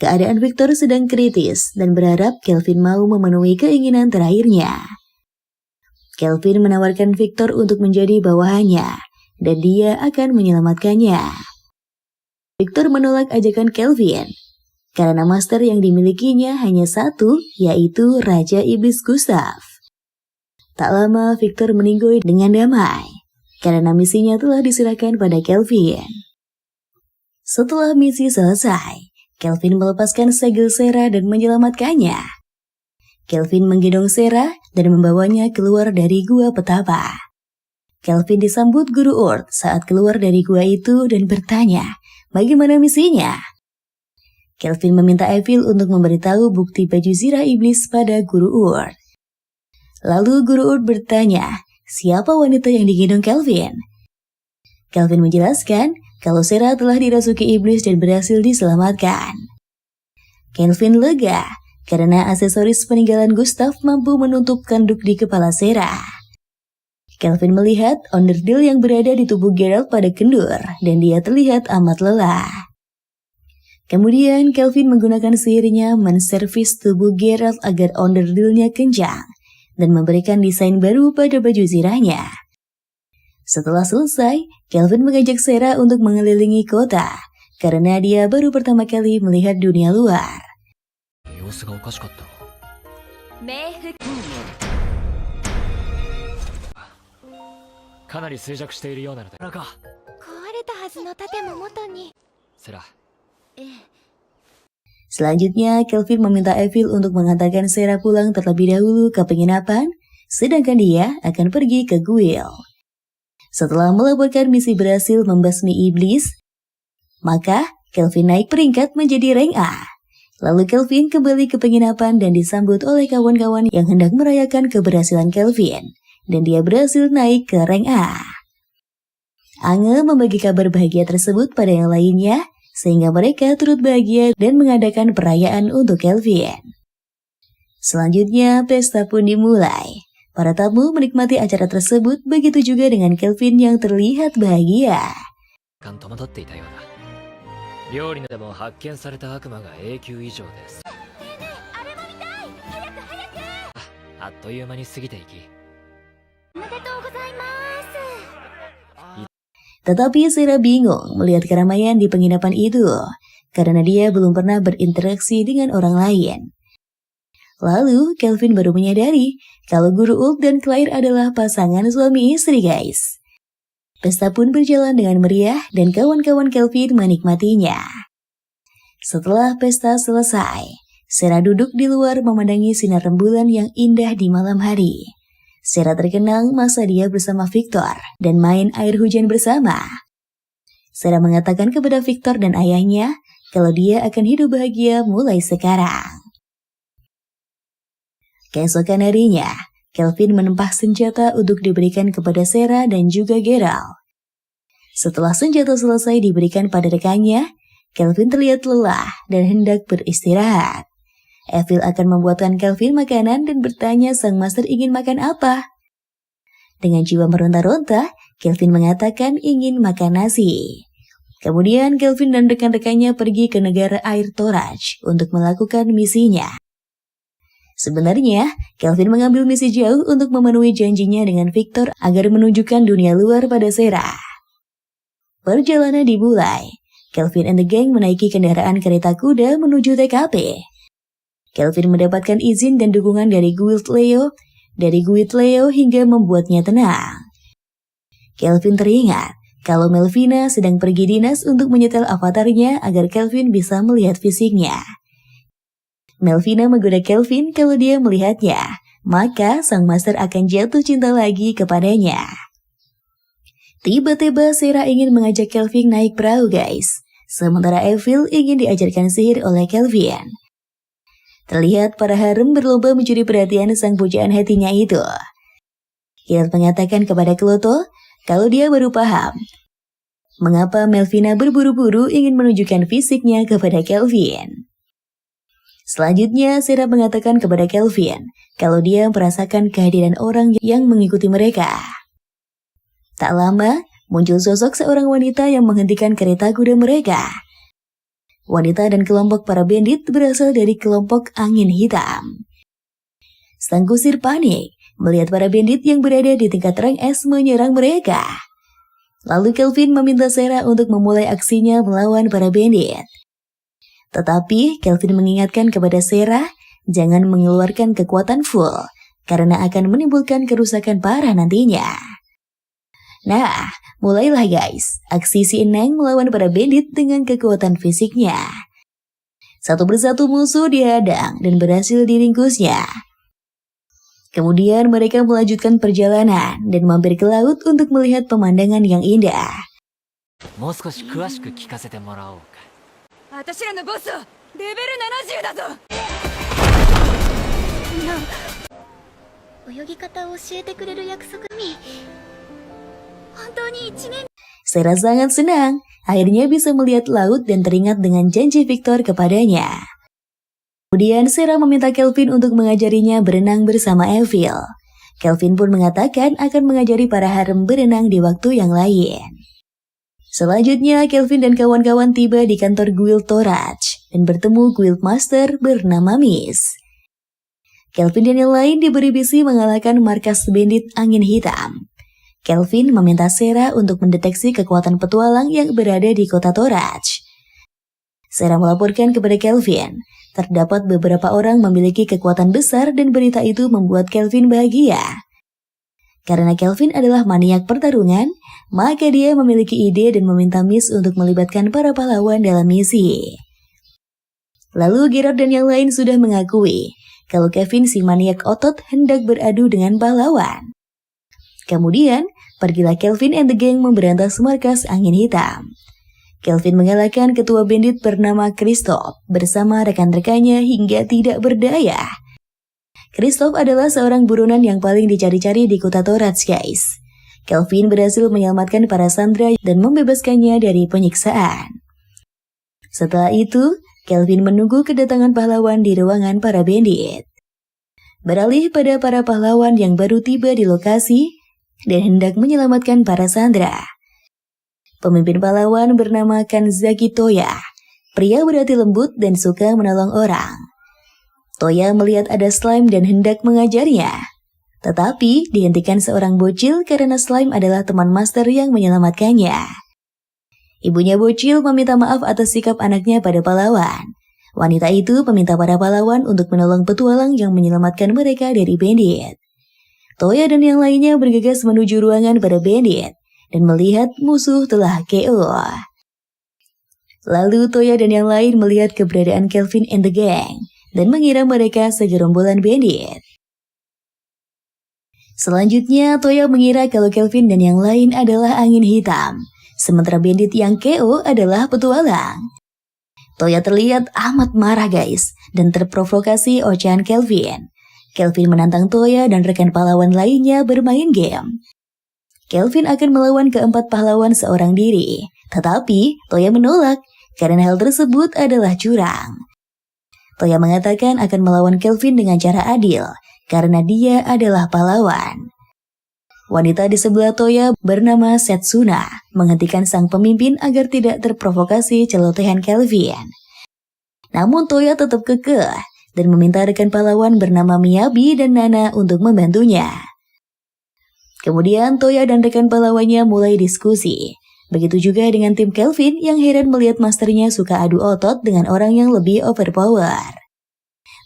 Keadaan Victor sedang kritis dan berharap Kelvin mau memenuhi keinginan terakhirnya. Kelvin menawarkan Victor untuk menjadi bawahannya dan dia akan menyelamatkannya. Victor menolak ajakan Kelvin karena master yang dimilikinya hanya satu, yaitu Raja Iblis Gustav. Tak lama Victor meninggoy dengan damai karena misinya telah diserahkan pada Kelvin. Setelah misi selesai, Kelvin melepaskan segel Sera dan menyelamatkannya. Kelvin menggendong Sera dan membawanya keluar dari gua petapa. Kelvin disambut Guru Urt saat keluar dari gua itu dan bertanya, bagaimana misinya? Kelvin meminta Evil untuk memberitahu bukti baju zirah iblis pada Guru Urt. Lalu Guru Urt bertanya, siapa wanita yang digendong Kelvin? Kelvin menjelaskan kalau Sera telah dirasuki iblis dan berhasil diselamatkan. Kelvin lega karena aksesoris peninggalan Gustav mampu menutup kanduk di kepala Sera. Kelvin melihat onderdil yang berada di tubuh Geralt pada kendur dan dia terlihat amat lelah. Kemudian Kelvin menggunakan sihirnya menservis tubuh Geralt agar onderdilnya kencang dan memberikan desain baru pada baju zirahnya. Setelah selesai, Kelvin mengajak Sera untuk mengelilingi kota karena dia baru pertama kali melihat dunia luar. Selanjutnya, Kelvin meminta Evil untuk mengantarkan Sera pulang terlebih dahulu ke penginapan, sedangkan dia akan pergi ke Guild. Setelah melaporkan misi berhasil membasmi iblis, maka Kelvin naik peringkat menjadi rank A. Lalu Kelvin kembali ke penginapan dan disambut oleh kawan-kawan yang hendak merayakan keberhasilan Kelvin, dan dia berhasil naik ke rank A. Ange membagi kabar bahagia tersebut pada yang lainnya, sehingga mereka turut bahagia dan mengadakan perayaan untuk Kelvin. Selanjutnya, pesta pun dimulai. Para tamu menikmati acara tersebut, begitu juga dengan Kelvin yang terlihat bahagia. Tetapi Sera bingung melihat keramaian di penginapan itu, karena dia belum pernah berinteraksi dengan orang lain. Lalu, Kelvin baru menyadari kalau Guru Ult dan Claire adalah pasangan suami istri, guys. Pesta pun berjalan dengan meriah dan kawan-kawan Kelvin menikmatinya. Setelah pesta selesai, Sera duduk di luar memandangi sinar rembulan yang indah di malam hari. Sera terkenang masa dia bersama Victor dan main air hujan bersama. Sera mengatakan kepada Victor dan ayahnya kalau dia akan hidup bahagia mulai sekarang. Keesokan harinya, Kelvin menempah senjata untuk diberikan kepada Sera dan juga Geralt. Setelah senjata selesai diberikan pada rekannya, Kelvin terlihat lelah dan hendak beristirahat. Evil akan membuatkan Kelvin makanan dan bertanya sang master ingin makan apa. Dengan jiwa meronta-ronta, Kelvin mengatakan ingin makan nasi. Kemudian Kelvin dan rekan-rekannya pergi ke negara air Torach untuk melakukan misinya. Sebenarnya, Kelvin mengambil misi jauh untuk memenuhi janjinya dengan Victor agar menunjukkan dunia luar pada Sera. Perjalanan dimulai. Kelvin and the gang menaiki kendaraan kereta kuda menuju TKP. Kelvin mendapatkan izin dan dukungan dari Guild Leo hingga membuatnya tenang. Kelvin teringat kalau Melvina sedang pergi dinas untuk menyetel avatarnya agar Kelvin bisa melihat fisiknya. Melvina menggoda Kelvin kalau dia melihatnya, maka sang master akan jatuh cinta lagi kepadanya. Tiba-tiba Sarah ingin mengajak Kelvin naik perahu guys, sementara Evil ingin diajarkan sihir oleh Kelvin. Terlihat para harem berlomba mencuri perhatian sang pujaan hatinya itu. Geralt mengatakan kepada Kloto kalau dia baru paham mengapa Melvina berburu-buru ingin menunjukkan fisiknya kepada Kelvin. Selanjutnya, Sarah mengatakan kepada Kelvin kalau dia merasakan kehadiran orang yang mengikuti mereka. Tak lama, muncul sosok seorang wanita yang menghentikan kereta kuda mereka. Wanita dan kelompok para bandit berasal dari kelompok angin hitam. Sang kusir panik melihat para bandit yang berada di tingkat rank S menyerang mereka. Lalu Kelvin meminta Sarah untuk memulai aksinya melawan para bandit. Tetapi Kelvin mengingatkan kepada Sarah jangan mengeluarkan kekuatan full karena akan menimbulkan kerusakan parah nantinya. Nah, mulailah guys, aksi si Eneng melawan para bandit dengan kekuatan fisiknya. Satu persatu musuh dihadang dan berhasil diringkusnya. Kemudian mereka melanjutkan perjalanan dan mampir ke laut untuk melihat pemandangan yang indah. もう少し詳しく聞かせてもらおうか。私らのボスはレベル70だぞ。泳ぎ方を教えてくれる約束に本当に1年 Sarah sangat senang, akhirnya bisa melihat laut dan teringat dengan janji Victor kepadanya. Kemudian Sarah meminta Kelvin untuk mengajarinya berenang bersama Evil. Kelvin pun mengatakan akan mengajari para harem berenang di waktu yang lain. Selanjutnya, Kelvin dan kawan-kawan tiba di kantor Guild Torach dan bertemu Guild Master bernama Miss. Kelvin dan yang lain diberi misi mengalahkan markas bandit angin hitam. Kelvin meminta Sarah untuk mendeteksi kekuatan petualang yang berada di kota Torach. Sarah melaporkan kepada Kelvin, terdapat beberapa orang memiliki kekuatan besar dan berita itu membuat Kelvin bahagia. Karena Kelvin adalah maniak pertarungan, maka dia memiliki ide dan meminta Miss untuk melibatkan para pahlawan dalam misi. Lalu Gerard dan yang lain sudah mengakui kalau Kevin si maniak otot hendak beradu dengan pahlawan. Kemudian, pergilah Kelvin and the gang memberantas markas angin hitam. Kelvin mengalahkan ketua bandit bernama Kristoff bersama rekan-rekannya hingga tidak berdaya. Kristoff adalah seorang buronan yang paling dicari-cari di kota Torach guys. Kelvin berhasil menyelamatkan para sandera dan membebaskannya dari penyiksaan. Setelah itu, Kelvin menunggu kedatangan pahlawan di ruangan para bandit. Beralih pada para pahlawan yang baru tiba di lokasi dan hendak menyelamatkan para sandera. Pemimpin pahlawan bernama Kanzaki Toya, pria berhati lembut dan suka menolong orang. Toya melihat ada slime dan hendak mengajarnya. Tetapi dihentikan seorang bocil karena slime adalah teman master yang menyelamatkannya. Ibunya bocil meminta maaf atas sikap anaknya pada pahlawan. Wanita itu meminta para pahlawan untuk menolong petualang yang menyelamatkan mereka dari bandit. Toya dan yang lainnya bergegas menuju ruangan para bandit dan melihat musuh telah KO. Lalu Toya dan yang lain melihat keberadaan Kelvin and the gang dan mengira mereka segerombolan bandit. Selanjutnya Toya mengira kalau Kelvin dan yang lain adalah angin hitam, sementara bandit yang KO adalah petualang. Toya terlihat amat marah guys dan terprovokasi ocehan Kelvin. Kelvin menantang Toya dan rekan pahlawan lainnya bermain game. Kelvin akan melawan keempat pahlawan seorang diri, tetapi Toya menolak karena hal tersebut adalah curang. Toya mengatakan akan melawan Kelvin dengan cara adil, karena dia adalah pahlawan. Wanita di sebelah Toya bernama Setsuna menghentikan sang pemimpin agar tidak terprovokasi celotehan Kelvin. Namun Toya tetap kekeh dan meminta rekan pahlawan bernama Miyabi dan Nana untuk membantunya. Kemudian Toya dan rekan pahlawannya mulai diskusi. Begitu juga dengan tim Kelvin yang heran melihat masternya suka adu otot dengan orang yang lebih overpower.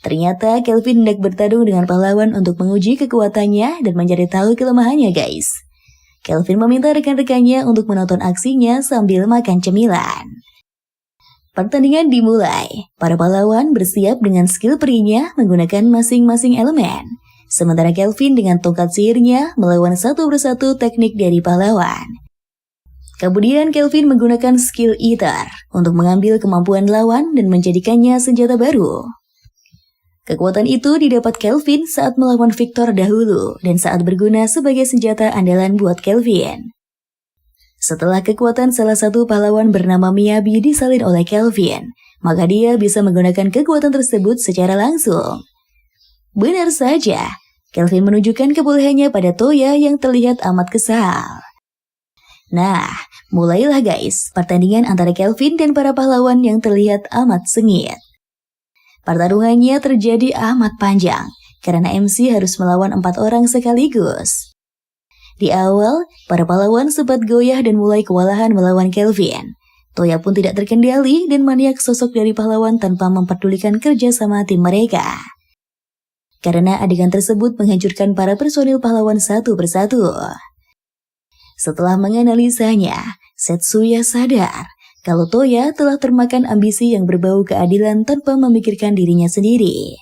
Ternyata Kelvin hendak bertarung dengan pahlawan untuk menguji kekuatannya dan mencari tahu kelemahannya guys. Kelvin meminta rekan-rekannya untuk menonton aksinya sambil makan cemilan. Pertandingan dimulai. Para pahlawan bersiap dengan skill perinya menggunakan masing-masing elemen. Sementara Kelvin dengan tongkat sihirnya melawan satu persatu teknik dari pahlawan. Kemudian Kelvin menggunakan skill Ether untuk mengambil kemampuan lawan dan menjadikannya senjata baru. Kekuatan itu didapat Kelvin saat melawan Victor dahulu dan saat berguna sebagai senjata andalan buat Kelvin. Setelah kekuatan salah satu pahlawan bernama Miyabi disalin oleh Kelvin, maka dia bisa menggunakan kekuatan tersebut secara langsung. Benar saja, Kelvin menunjukkan kebolehannya pada Toya yang terlihat amat kesal. Nah, mulailah guys, pertandingan antara Kelvin dan para pahlawan yang terlihat amat sengit. Pertarungannya terjadi amat panjang, karena MC harus melawan 4 orang sekaligus. Di awal, para pahlawan sempat goyah dan mulai kewalahan melawan Kelvin. Toya pun tidak terkendali dan maniak sosok dari pahlawan tanpa memperdulikan kerjasama tim mereka. Karena adegan tersebut menghancurkan para personil pahlawan satu persatu. Setelah menganalisanya, Setsuya sadar kalau Toya telah termakan ambisi yang berbau keadilan tanpa memikirkan dirinya sendiri.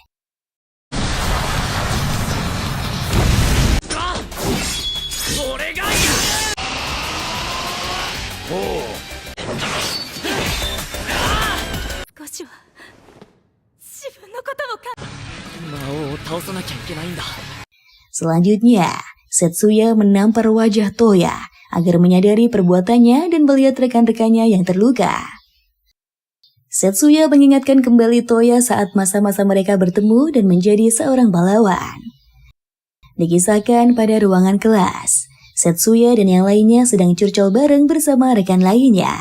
Selanjutnya, Setsuya menampar wajah Toya agar menyadari perbuatannya dan melihat rekan-rekannya yang terluka. Setsuya mengingatkan kembali Toya saat masa-masa mereka bertemu dan menjadi seorang pahlawan. Dikisahkan pada ruangan kelas, Setsuya dan yang lainnya sedang curcol bareng bersama rekan lainnya.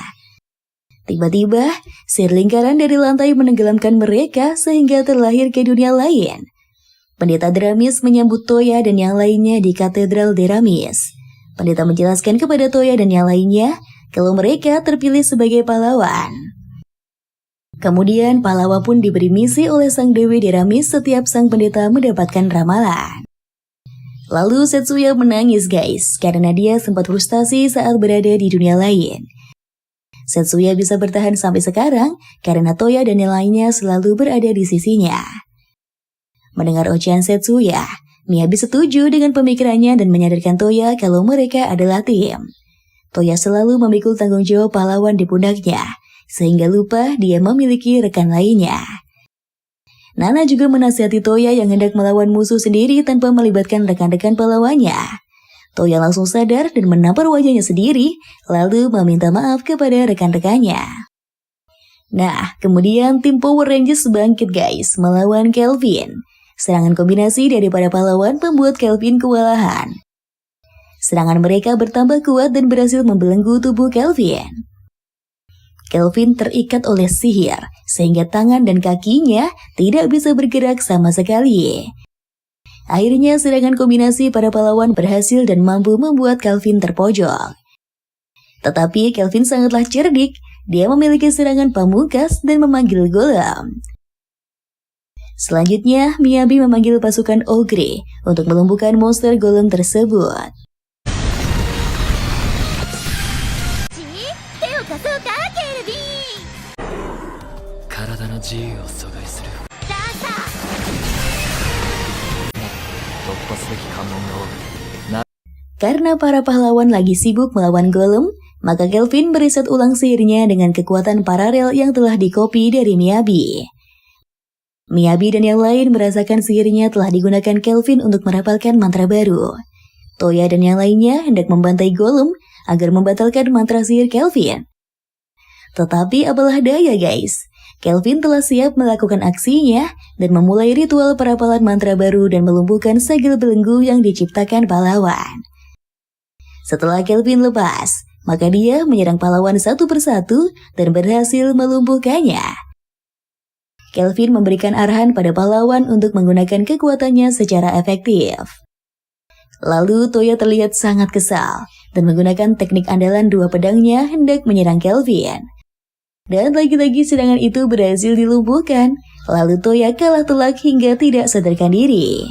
Tiba-tiba, sihir lingkaran dari lantai menenggelamkan mereka sehingga terlahir ke dunia lain. Pendeta Deramis menyambut Toya dan yang lainnya di Katedral Deramis. Pendeta menjelaskan kepada Toya dan yang lainnya kalau mereka terpilih sebagai pahlawan. Kemudian pahlawan pun diberi misi oleh sang Dewi Deramis setiap sang pendeta mendapatkan ramalan. Lalu Setsuya menangis guys, karena dia sempat frustasi saat berada di dunia lain. Setsuya bisa bertahan sampai sekarang karena Toya dan yang lainnya selalu berada di sisinya. Mendengar ocehan Setsuya, Miyabi setuju dengan pemikirannya dan menyadarkan Toya kalau mereka adalah tim. Toya selalu memikul tanggung jawab pahlawan di pundaknya, sehingga lupa dia memiliki rekan lainnya. Nana juga menasihati Toya yang hendak melawan musuh sendiri tanpa melibatkan rekan-rekan pahlawannya. Toya langsung sadar dan menampar wajahnya sendiri, lalu meminta maaf kepada rekan-rekannya. Nah, kemudian tim Power Rangers bangkit guys, melawan Kelvin. Serangan kombinasi dari para pahlawan membuat Kelvin kewalahan. Serangan mereka bertambah kuat dan berhasil membelenggu tubuh Kelvin. Kelvin terikat oleh sihir, sehingga tangan dan kakinya tidak bisa bergerak sama sekali. Akhirnya serangan kombinasi para pahlawan berhasil dan mampu membuat Kelvin terpojok. Tetapi Kelvin sangatlah cerdik, dia memiliki serangan pamungkas dan memanggil golem. Selanjutnya, Miyabi memanggil pasukan Ogre untuk melumpuhkan monster golem tersebut. Karena para pahlawan lagi sibuk melawan golem, maka Kelvin meriset ulang sihirnya dengan kekuatan paralel yang telah dikopi dari Miyabi. Miyabi dan yang lain merasakan sihirnya telah digunakan Kelvin untuk merapalkan mantra baru. Toya dan yang lainnya hendak membantai golem agar membatalkan mantra sihir Kelvin. Tetapi apalah daya guys, Kelvin telah siap melakukan aksinya dan memulai ritual perapalan mantra baru dan melumpuhkan segel belenggu yang diciptakan pahlawan. Setelah Kelvin lepas, maka dia menyerang pahlawan satu persatu dan berhasil melumpuhkannya. Kelvin memberikan arahan pada pahlawan untuk menggunakan kekuatannya secara efektif. Lalu Toya terlihat sangat kesal dan menggunakan teknik andalan dua pedangnya hendak menyerang Kelvin. Dan lagi-lagi serangan itu berhasil dilumpuhkan, lalu Toya kalah telak hingga tidak sadarkan diri.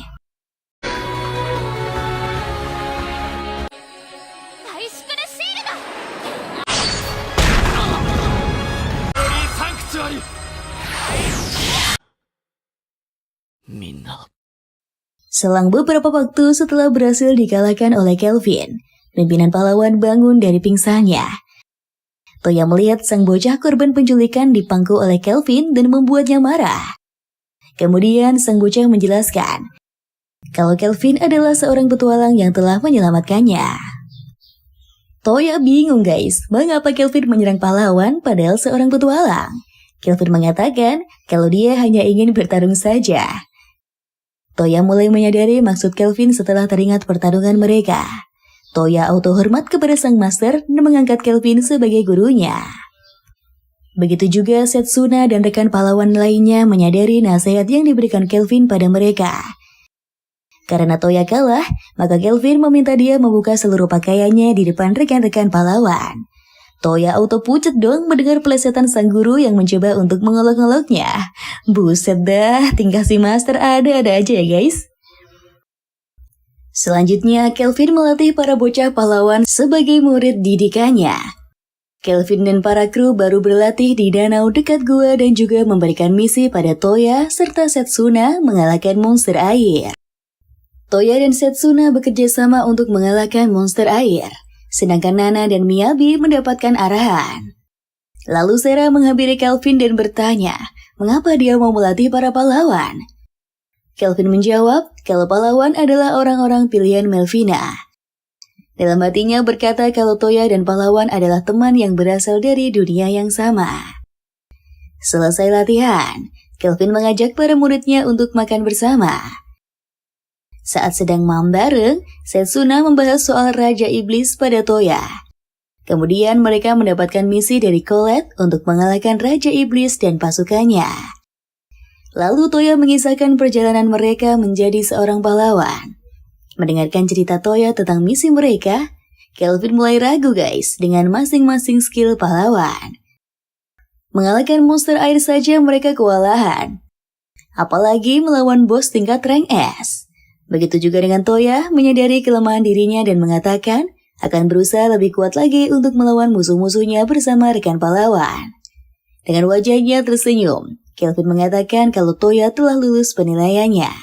Selang beberapa waktu setelah berhasil dikalahkan oleh Kelvin, pimpinan pahlawan bangun dari pingsannya. Toya melihat sang bocah korban penculikan dipangku oleh Kelvin dan membuatnya marah. Kemudian sang bocah menjelaskan kalau Kelvin adalah seorang petualang yang telah menyelamatkannya. Toya bingung guys, mengapa Kelvin menyerang pahlawan padahal seorang petualang? Kelvin mengatakan kalau dia hanya ingin bertarung saja. Toya mulai menyadari maksud Kelvin setelah teringat pertarungan mereka. Toya auto hormat kepada sang master dan mengangkat Kelvin sebagai gurunya. Begitu juga Setsuna dan rekan pahlawan lainnya menyadari nasihat yang diberikan Kelvin pada mereka. Karena Toya kalah, maka Kelvin meminta dia membuka seluruh pakaiannya di depan rekan-rekan pahlawan. Toya auto pucet dong mendengar pelesetan sang guru yang mencoba untuk mengolok-oloknya. Buset dah, tingkah si master ada-ada aja ya guys. Selanjutnya, Kelvin melatih para bocah pahlawan sebagai murid didikannya. Kelvin dan para kru baru berlatih di danau dekat gua dan juga memberikan misi pada Toya serta Setsuna mengalahkan monster air. Toya dan Setsuna bekerja sama untuk mengalahkan monster air. Sedangkan Nana dan Miyabi mendapatkan arahan. Lalu Sera menghampiri Kelvin dan bertanya, mengapa dia mau melatih para pahlawan? Kelvin menjawab, kalau pahlawan adalah orang-orang pilihan Melvina. Dalam hatinya berkata kalau Toya dan pahlawan adalah teman yang berasal dari dunia yang sama. Selesai latihan, Kelvin mengajak para muridnya untuk makan bersama. Saat sedang makan bareng, Setsuna membahas soal Raja Iblis pada Toya. Kemudian mereka mendapatkan misi dari Colette untuk mengalahkan Raja Iblis dan pasukannya. Lalu Toya mengisahkan perjalanan mereka menjadi seorang pahlawan. Mendengarkan cerita Toya tentang misi mereka, Kelvin mulai ragu guys dengan masing-masing skill pahlawan. Mengalahkan monster air saja mereka kewalahan. Apalagi melawan bos tingkat rank S. Begitu juga dengan Toya menyadari kelemahan dirinya dan mengatakan akan berusaha lebih kuat lagi untuk melawan musuh-musuhnya bersama rekan pahlawan. Dengan wajahnya tersenyum, Kelvin mengatakan kalau Toya telah lulus penilaiannya.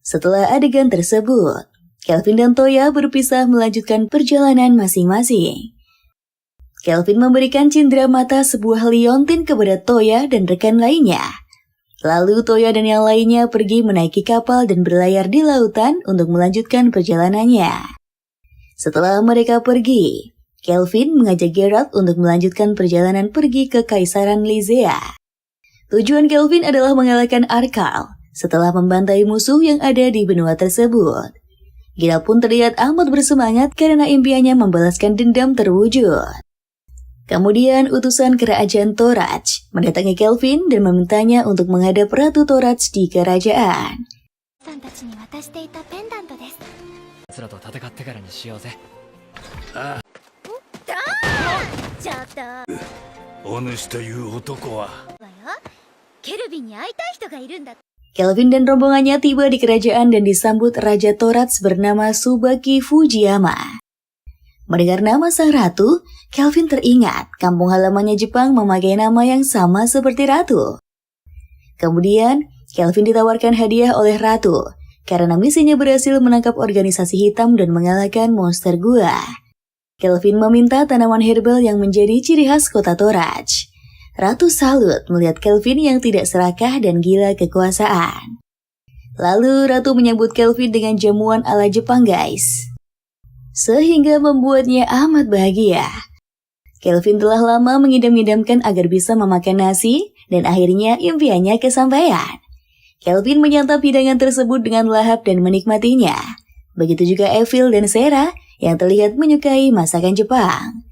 Setelah adegan tersebut, Kelvin dan Toya berpisah melanjutkan perjalanan masing-masing. Kelvin memberikan cindera mata sebuah liontin kepada Toya dan rekan lainnya. Lalu Toya dan yang lainnya pergi menaiki kapal dan berlayar di lautan untuk melanjutkan perjalanannya. Setelah mereka pergi, Kelvin mengajak Geralt untuk melanjutkan perjalanan pergi ke Kaisaran Lyzea. Tujuan Kelvin adalah mengalahkan Arkal setelah membantai musuh yang ada di benua tersebut. Geralt pun terlihat amat bersemangat karena impiannya membalaskan dendam terwujud. Kemudian utusan kerajaan Torach mendatangi Kelvin dan memintanya untuk menghadap Ratu Torach di kerajaan. Kelvin dan rombongannya tiba di kerajaan dan disambut Raja Torach bernama Tsubaki Fujiyama. Mendengar nama sang ratu, Kelvin teringat kampung halamannya Jepang memakai nama yang sama seperti ratu. Kemudian, Kelvin ditawarkan hadiah oleh ratu karena misinya berhasil menangkap organisasi hitam dan mengalahkan monster gua. Kelvin meminta tanaman herbal yang menjadi ciri khas kota Torach. Ratu salut melihat Kelvin yang tidak serakah dan gila kekuasaan. Lalu ratu menyambut Kelvin dengan jamuan ala Jepang guys. Sehingga membuatnya amat bahagia. Kelvin telah lama mengidam-idamkan agar bisa memakan nasi dan akhirnya impiannya kesampaian. Kelvin menyantap hidangan tersebut dengan lahap dan menikmatinya. Begitu juga Evil dan Sera yang terlihat menyukai masakan Jepang.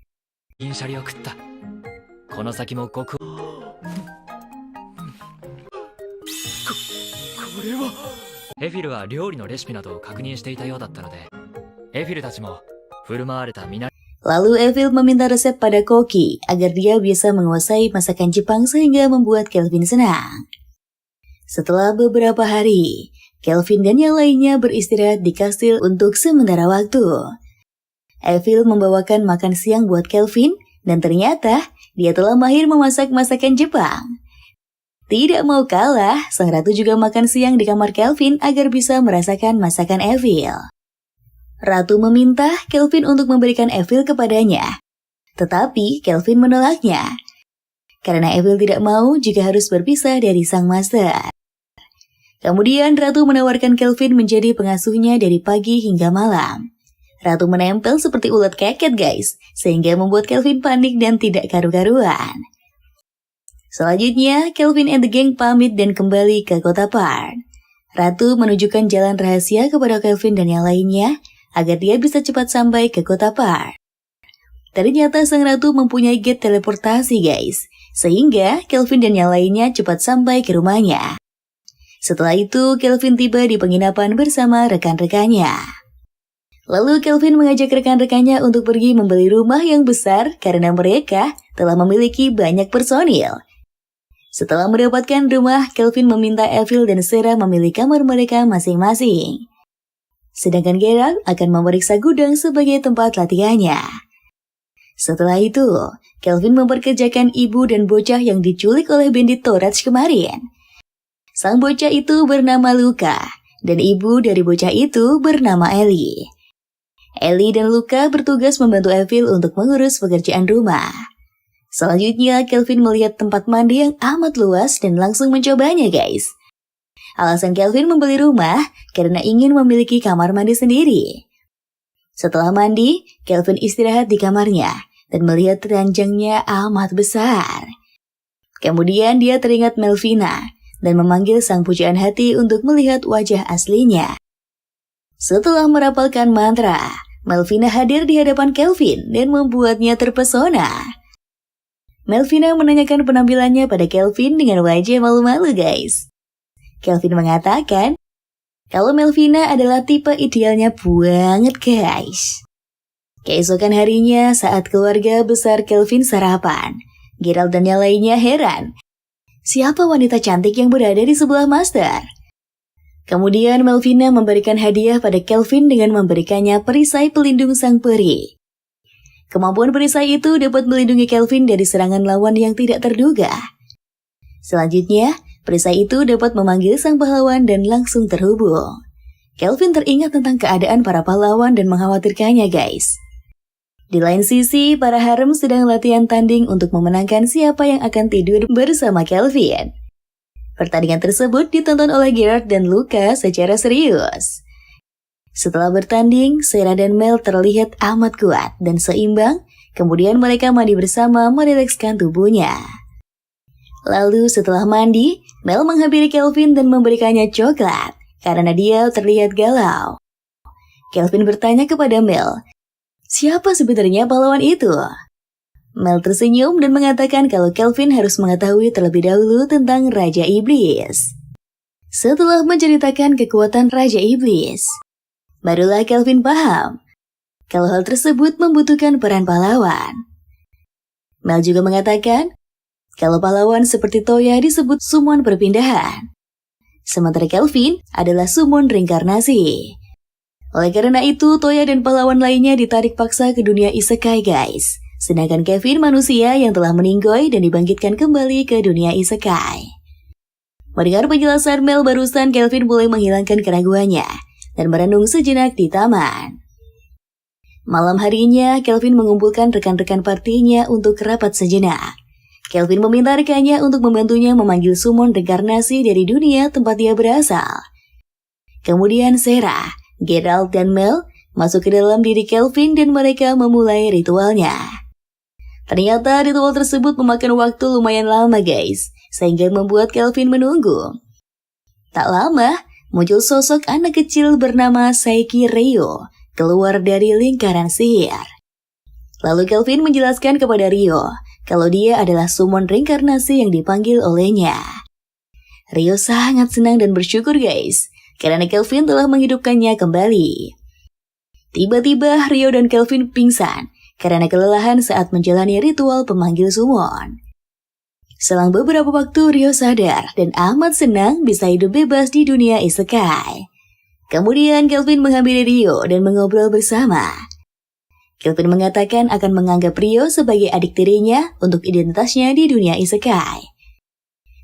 Lalu Evil meminta resep pada Koki agar dia bisa menguasai masakan Jepang sehingga membuat Kelvin senang. Setelah beberapa hari, Kelvin dan yang lainnya beristirahat di kastil untuk sementara waktu. Evil membawakan makan siang buat Kelvin dan ternyata dia telah mahir memasak masakan Jepang. Tidak mau kalah, sang ratu juga makan siang di kamar Kelvin agar bisa merasakan masakan Evil. Ratu meminta Kelvin untuk memberikan Evil kepadanya. Tetapi Kelvin menolaknya. Karena Evil tidak mau jika harus berpisah dari sang master. Kemudian Ratu menawarkan Kelvin menjadi pengasuhnya dari pagi hingga malam. Ratu menempel seperti ulat keket guys, sehingga membuat Kelvin panik dan tidak karu-karuan. Selanjutnya, Kelvin and the gang pamit dan kembali ke kota Parn. Ratu menunjukkan jalan rahasia kepada Kelvin dan yang lainnya, agar dia bisa cepat sampai ke kota Parn. Ternyata sang ratu mempunyai gate teleportasi guys, sehingga Kelvin dan yang lainnya cepat sampai ke rumahnya. Setelah itu, Kelvin tiba di penginapan bersama rekan-rekannya. Lalu Kelvin mengajak rekan-rekannya untuk pergi membeli rumah yang besar karena mereka telah memiliki banyak personil. Setelah mendapatkan rumah, Kelvin meminta Evil dan Sera memilih kamar mereka masing-masing. Sedangkan Geralt akan memeriksa gudang sebagai tempat latihannya. Setelah itu, Kelvin memperkerjakan ibu dan bocah yang diculik oleh bandit Torach kemarin. Sang bocah itu bernama Luka, dan ibu dari bocah itu bernama Ellie. Ellie dan Luka bertugas membantu Evil untuk mengurus pekerjaan rumah. Selanjutnya, Kelvin melihat tempat mandi yang amat luas dan langsung mencobanya guys. Alasan Kelvin membeli rumah karena ingin memiliki kamar mandi sendiri. Setelah mandi, Kelvin istirahat di kamarnya dan melihat ranjangnya amat besar. Kemudian dia teringat Melvina dan memanggil sang pujaan hati untuk melihat wajah aslinya. Setelah merapalkan mantra, Melvina hadir di hadapan Kelvin dan membuatnya terpesona. Melvina menanyakan penampilannya pada Kelvin dengan wajah malu-malu guys. Kelvin mengatakan kalau Melvina adalah tipe idealnya banget guys. Keesokan harinya saat keluarga besar Kelvin sarapan, Geralt dan yang lainnya heran. Siapa wanita cantik yang berada di sebelah master? Kemudian Melvina memberikan hadiah pada Kelvin dengan memberikannya perisai pelindung sang peri. Kemampuan perisai itu dapat melindungi Kelvin dari serangan lawan yang tidak terduga. Selanjutnya, perisai itu dapat memanggil sang pahlawan dan langsung terhubung. Kelvin teringat tentang keadaan para pahlawan dan mengkhawatirkannya guys. Di lain sisi, para harem sedang latihan tanding untuk memenangkan siapa yang akan tidur bersama Kelvin. Pertandingan tersebut ditonton oleh Geralt dan Luka secara serius. Setelah bertanding, Sera dan Mel terlihat amat kuat dan seimbang, kemudian mereka mandi bersama merilekskan tubuhnya. Lalu setelah mandi, Mel menghampiri Kelvin dan memberikannya coklat, karena dia terlihat galau. Kelvin bertanya kepada Mel, siapa sebenarnya pahlawan itu? Mel tersenyum dan mengatakan kalau Kelvin harus mengetahui terlebih dahulu tentang Raja Iblis. Setelah menceritakan kekuatan Raja Iblis, barulah Kelvin paham kalau hal tersebut membutuhkan peran pahlawan. Mel juga mengatakan kalau pahlawan seperti Toya disebut summon perpindahan. Sementara Kelvin adalah summon reinkarnasi. Oleh karena itu, Toya dan pahlawan lainnya ditarik paksa ke dunia isekai guys. Sedangkan Kevin manusia yang telah meninggoy dan dibangkitkan kembali ke dunia isekai. Mendengar penjelasan Mel barusan, Kelvin mulai menghilangkan keraguannya dan merenung sejenak di taman. Malam harinya, Kelvin mengumpulkan rekan-rekan partinya untuk rapat sejenak. Kelvin meminta rekannya untuk membantunya memanggil summon reinkarnasi dari dunia tempat dia berasal. Kemudian Sera, Geralt, dan Mel masuk ke dalam diri Kelvin dan mereka memulai ritualnya. Ternyata ritual tersebut memakan waktu lumayan lama guys, sehingga membuat Kelvin menunggu. Tak lama, muncul sosok anak kecil bernama Saiki Ryo keluar dari lingkaran sihir. Lalu Kelvin menjelaskan kepada Ryo kalau dia adalah summon reinkarnasi yang dipanggil olehnya. Ryo sangat senang dan bersyukur guys, karena Kelvin telah menghidupkannya kembali. Tiba-tiba Ryo dan Kelvin pingsan karena kelelahan saat menjalani ritual pemanggil summon. Selang beberapa waktu Ryo sadar dan amat senang bisa hidup bebas di dunia isekai. Kemudian Kelvin menghampiri Ryo dan mengobrol bersama. Kelvin mengatakan akan menganggap Ryo sebagai adik tirinya untuk identitasnya di dunia isekai.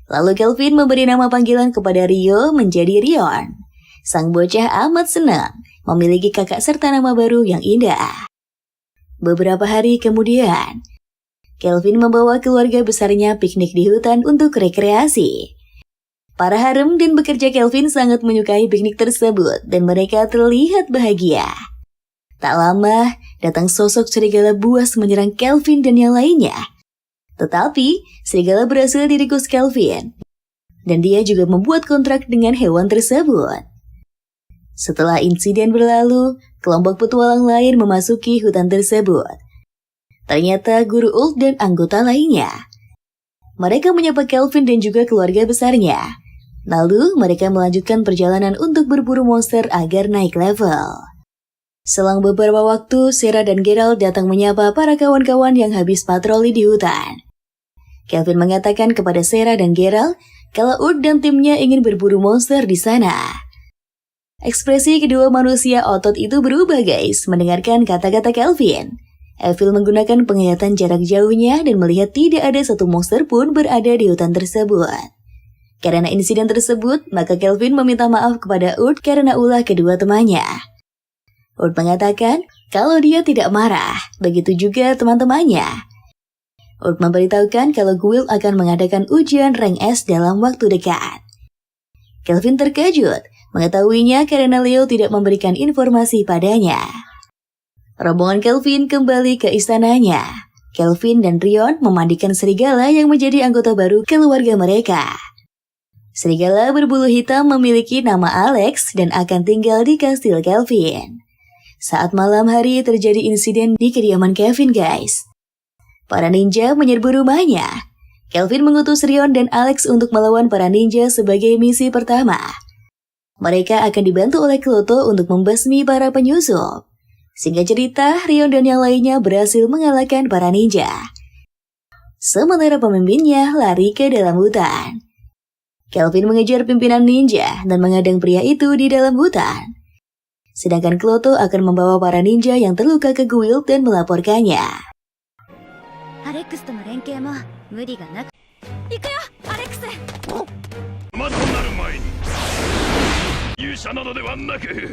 Lalu Kelvin memberi nama panggilan kepada Rio menjadi Rion. Sang bocah amat senang memiliki kakak serta nama baru yang indah. Beberapa hari kemudian, Kelvin membawa keluarga besarnya piknik di hutan untuk rekreasi. Para harem dan bekerja Kelvin sangat menyukai piknik tersebut dan mereka terlihat bahagia. Tak lama, datang sosok serigala buas menyerang Kelvin dan yang lainnya. Tetapi, serigala berhasil diringkus Kelvin, dan dia juga membuat kontrak dengan hewan tersebut. Setelah insiden berlalu, kelompok petualang lain memasuki hutan tersebut. Ternyata guru Ulf dan anggota lainnya. Mereka menyapa Kelvin dan juga keluarga besarnya. Lalu, mereka melanjutkan perjalanan untuk berburu monster agar naik level. Selang beberapa waktu, Sera dan Geralt datang menyapa para kawan-kawan yang habis patroli di hutan. Kelvin mengatakan kepada Sera dan Geralt kalau Ulf dan timnya ingin berburu monster di sana. Ekspresi kedua manusia otot itu berubah guys mendengarkan kata-kata Kelvin. Evil menggunakan penglihatan jarak jauhnya dan melihat tidak ada satu monster pun berada di hutan tersebut. Karena insiden tersebut, maka Kelvin meminta maaf kepada Ulf karena ulah kedua temannya. Ulf mengatakan kalau dia tidak marah, begitu juga teman-temannya. Ulf memberitahukan kalau Guild akan mengadakan ujian rank S dalam waktu dekat. Kelvin terkejut mengetahuinya karena Leo tidak memberikan informasi padanya. Rombongan Kelvin kembali ke istananya. Kelvin dan Rion memandikan serigala yang menjadi anggota baru keluarga mereka. Serigala berbulu hitam memiliki nama Alex dan akan tinggal di kastil Kelvin. Saat malam hari terjadi insiden di kediaman Kelvin guys. Para ninja menyerbu rumahnya. Kelvin mengutus Rion dan Alex untuk melawan para ninja sebagai misi pertama. Mereka akan dibantu oleh Kloto untuk membasmi para penyusup. Singkat cerita, Rion dan yang lainnya berhasil mengalahkan para ninja. Sementara pemimpinnya lari ke dalam hutan. Kelvin mengejar pimpinan ninja dan mengadang pria itu di dalam hutan. Sedangkan Kloto akan membawa para ninja yang terluka ke Guild dan melaporkannya. Alexとの連携も無理がなく。行くよ、アレックス。まとなる前に勇者などではなく。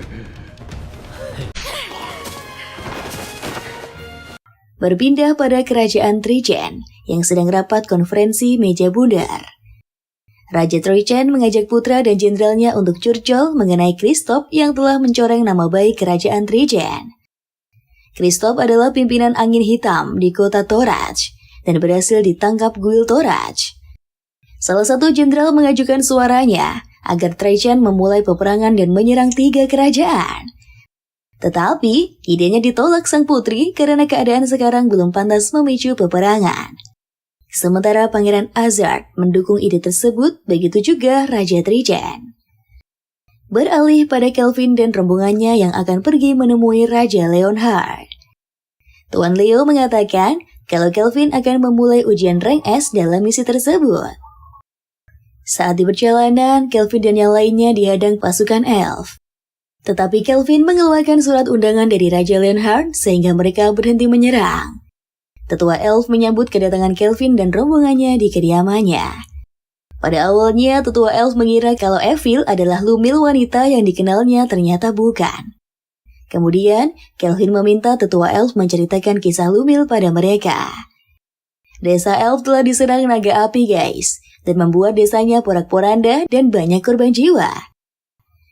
Berpindah pada kerajaan Trichen yang sedang rapat konferensi meja bundar. Raja Trichen mengajak putra dan jenderalnya untuk curcol mengenai Kristoff yang telah mencoreng nama baik kerajaan Trichen. Kristoff adalah pimpinan angin hitam di kota Torach dan berhasil ditangkap Guild Torach. Salah satu jenderal mengajukan suaranya agar Trichen memulai peperangan dan menyerang 3 kerajaan. Tetapi, idenya ditolak sang putri karena keadaan sekarang belum pantas memicu peperangan. Sementara Pangeran Azard mendukung ide tersebut, begitu juga Raja Trichen. Beralih pada Kelvin dan rombongannya yang akan pergi menemui Raja Leonhard. Tuan Leo mengatakan kalau Kelvin akan memulai ujian rank S dalam misi tersebut. Saat di perjalanan, Kelvin dan yang lainnya dihadang pasukan elf. Tetapi Kelvin mengeluarkan surat undangan dari Raja Leonhard sehingga mereka berhenti menyerang. Tetua elf menyambut kedatangan Kelvin dan rombongannya di kediamannya. Pada awalnya, Tetua elf mengira kalau Evil adalah Lumil wanita yang dikenalnya ternyata bukan. Kemudian, Kelvin meminta Tetua elf menceritakan kisah Lumil pada mereka. Desa elf telah diserang naga api guys, dan membuat desanya porak-poranda dan banyak korban jiwa.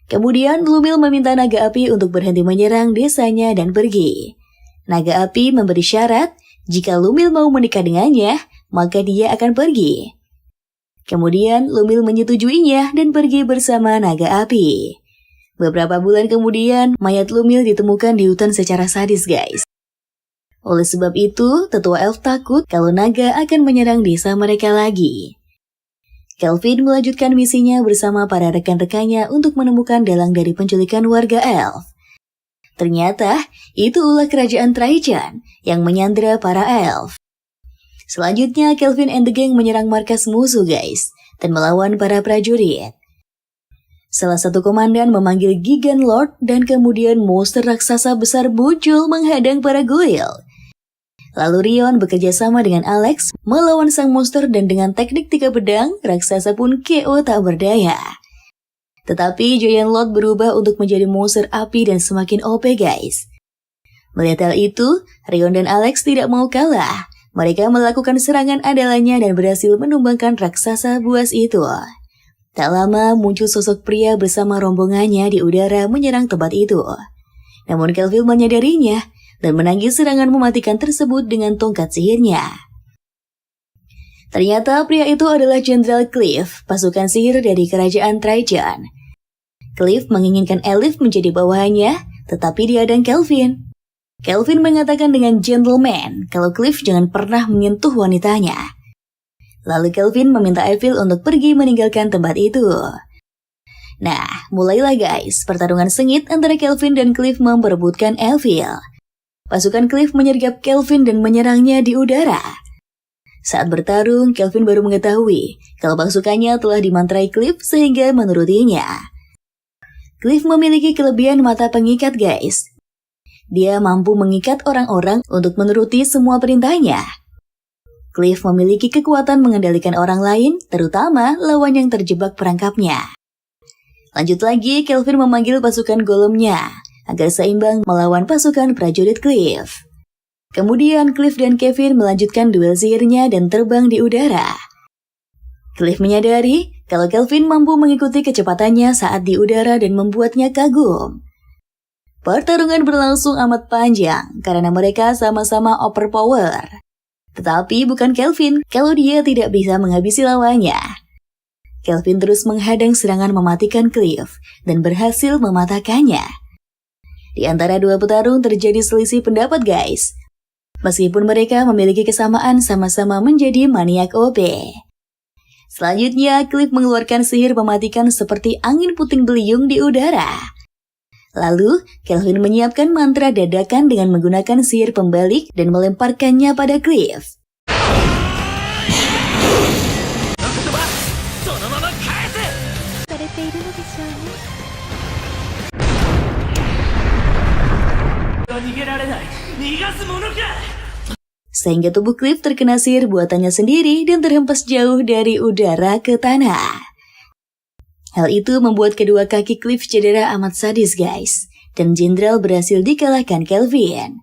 Kemudian Lumil meminta naga api untuk berhenti menyerang desanya dan pergi. Naga api memberi syarat, jika Lumil mau menikah dengannya, maka dia akan pergi. Kemudian Lumil menyetujuinya dan pergi bersama naga api. Beberapa bulan kemudian, mayat Lumil ditemukan di hutan secara sadis guys. Oleh sebab itu, Tetua elf takut kalau naga akan menyerang desa mereka lagi. Kelvin melanjutkan misinya bersama para rekan-rekannya untuk menemukan dalang dari penculikan warga elf. Ternyata, itu ulah kerajaan Trichen yang menyandera para elf. Selanjutnya, Kelvin and the gang menyerang markas musuh guys, dan melawan para prajurit. Salah satu komandan memanggil Gigan Lord dan kemudian monster raksasa besar muncul menghadang para guild. Lalu Rion bekerja sama dengan Alex melawan sang monster dan dengan teknik 3 pedang, raksasa pun KO tak berdaya. Tetapi Giant Lord berubah untuk menjadi monster api dan semakin OP guys. Melihat hal itu, Rion dan Alex tidak mau kalah. Mereka melakukan serangan andalannya dan berhasil menumbangkan raksasa buas itu. Tak lama muncul sosok pria bersama rombongannya di udara menyerang tempat itu. Namun Kelvin menyadarinya dan menangis serangan mematikan tersebut dengan tongkat sihirnya. Ternyata pria itu adalah Jenderal Cliff, pasukan sihir dari kerajaan Trajan. Cliff menginginkan Elif menjadi bawahannya, tetapi dihadang Kelvin. Kelvin mengatakan dengan gentleman kalau Cliff jangan pernah menyentuh wanitanya. Lalu Kelvin meminta Evil untuk pergi meninggalkan tempat itu. Nah, mulailah guys, pertarungan sengit antara Kelvin dan Cliff memperebutkan Evil. Pasukan Cliff menyergap Kelvin dan menyerangnya di udara. Saat bertarung, Kelvin baru mengetahui kalau pasukannya telah dimantrai Cliff sehingga menurutinya. Cliff memiliki kelebihan mata pengikat guys. Dia mampu mengikat orang-orang untuk menuruti semua perintahnya. Cliff memiliki kekuatan mengendalikan orang lain, terutama lawan yang terjebak perangkapnya. Lanjut lagi, Kelvin memanggil pasukan golemnya agar seimbang melawan pasukan prajurit Cliff. Kemudian Cliff dan Kevin melanjutkan duel sihirnya dan terbang di udara. Cliff menyadari kalau Kelvin mampu mengikuti kecepatannya saat di udara dan membuatnya kagum. Pertarungan berlangsung amat panjang karena mereka sama-sama overpower. Tetapi bukan Kelvin kalau dia tidak bisa menghabisi lawannya. Kelvin terus menghadang serangan mematikan Cliff dan berhasil mematahkannya. Di antara dua petarung terjadi selisih pendapat guys. Meskipun mereka memiliki kesamaan sama-sama menjadi maniak OP. Selanjutnya, Cliff mengeluarkan sihir mematikan seperti angin puting beliung di udara. Lalu, Kelvin menyiapkan mantra dadakan dengan menggunakan sihir pembalik dan melemparkannya pada Cliff. Sehingga tubuh Cliff terkena sihir buatannya sendiri dan terhempas jauh dari udara ke tanah. Hal itu membuat kedua kaki Cliff cedera amat sadis guys, dan Jenderal berhasil dikalahkan Kelvin.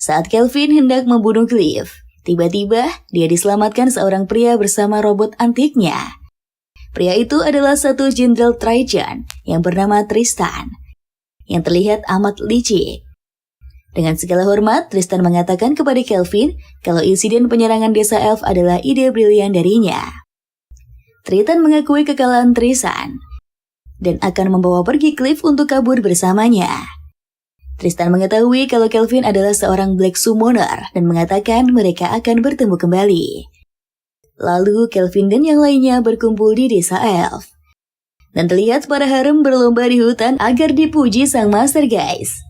Saat Kelvin hendak membunuh Cliff, tiba-tiba dia diselamatkan seorang pria bersama robot antiknya. Pria itu adalah satu Jenderal Trajan yang bernama Tristan, yang terlihat amat licik. Dengan segala hormat, Tristan mengatakan kepada Kelvin kalau insiden penyerangan desa Elf adalah ide brilian darinya. Triton mengakui kekalahan Tristan dan akan membawa pergi Cliff untuk kabur bersamanya. Tristan mengetahui kalau Kelvin adalah seorang Black Summoner dan mengatakan mereka akan bertemu kembali. Lalu Kelvin dan yang lainnya berkumpul di desa Elf. Dan terlihat para harem berlomba di hutan agar dipuji sang master guys.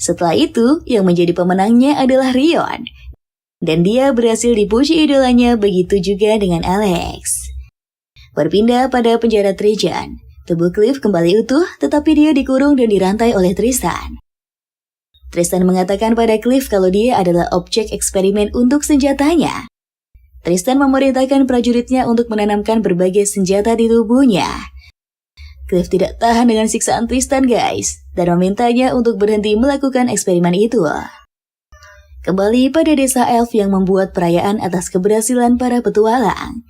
Setelah itu, yang menjadi pemenangnya adalah Rion. Dan dia berhasil dipuji idolanya, begitu juga dengan Alex. Berpindah pada penjara Trajan, tubuh Cliff kembali utuh tetapi dia dikurung dan dirantai oleh Tristan. Tristan mengatakan pada Cliff kalau dia adalah objek eksperimen untuk senjatanya. Tristan memerintahkan prajuritnya untuk menanamkan berbagai senjata di tubuhnya. Cliff tidak tahan dengan siksaan Tristan guys, dan memintanya untuk berhenti melakukan eksperimen itu. Kembali pada desa Elf yang membuat perayaan atas keberhasilan para petualang.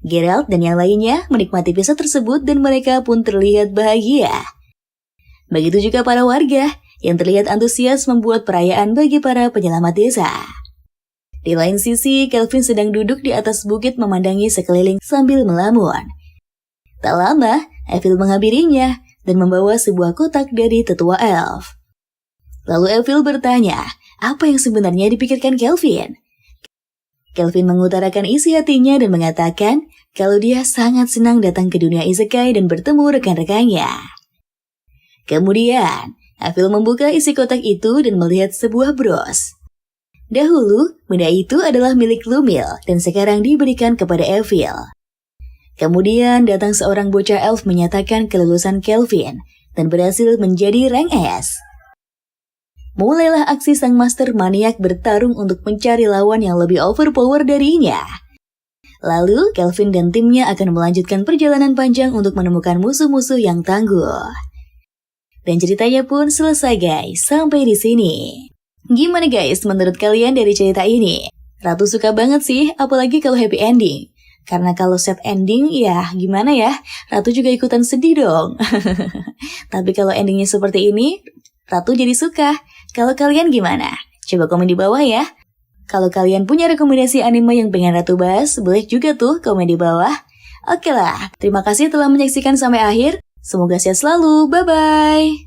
Geralt dan yang lainnya menikmati pesta tersebut dan mereka pun terlihat bahagia. Begitu juga para warga yang terlihat antusias membuat perayaan bagi para penyelamat desa. Di lain sisi, Kelvin sedang duduk di atas bukit memandangi sekeliling sambil melamun. Tak lama, Evil menghampirinya dan membawa sebuah kotak dari tetua elf. Lalu Evil bertanya, apa yang sebenarnya dipikirkan Kelvin? Kelvin mengutarakan isi hatinya dan mengatakan kalau dia sangat senang datang ke dunia isekai dan bertemu rekan-rekannya. Kemudian, Evil membuka isi kotak itu dan melihat sebuah bros. Dahulu, benda itu adalah milik Lumil dan sekarang diberikan kepada Evil. Kemudian datang seorang bocah elf menyatakan kelulusan Kelvin dan berhasil menjadi rank S. Mulailah aksi sang master maniak bertarung untuk mencari lawan yang lebih overpower darinya. Lalu, Kelvin dan timnya akan melanjutkan perjalanan panjang untuk menemukan musuh-musuh yang tangguh. Dan ceritanya pun selesai guys, sampai di sini. Gimana guys menurut kalian dari cerita ini? Ratu suka banget sih, apalagi kalau happy ending. Karena kalau sad ending, ya gimana ya, Ratu juga ikutan sedih dong. Tapi kalau endingnya seperti ini, Ratu jadi suka. Kalau kalian gimana? Coba komen di bawah ya. Kalau kalian punya rekomendasi anime yang pengen Ratu bahas, boleh juga tuh komen di bawah. Oke lah, terima kasih telah menyaksikan sampai akhir. Semoga sehat selalu, bye-bye.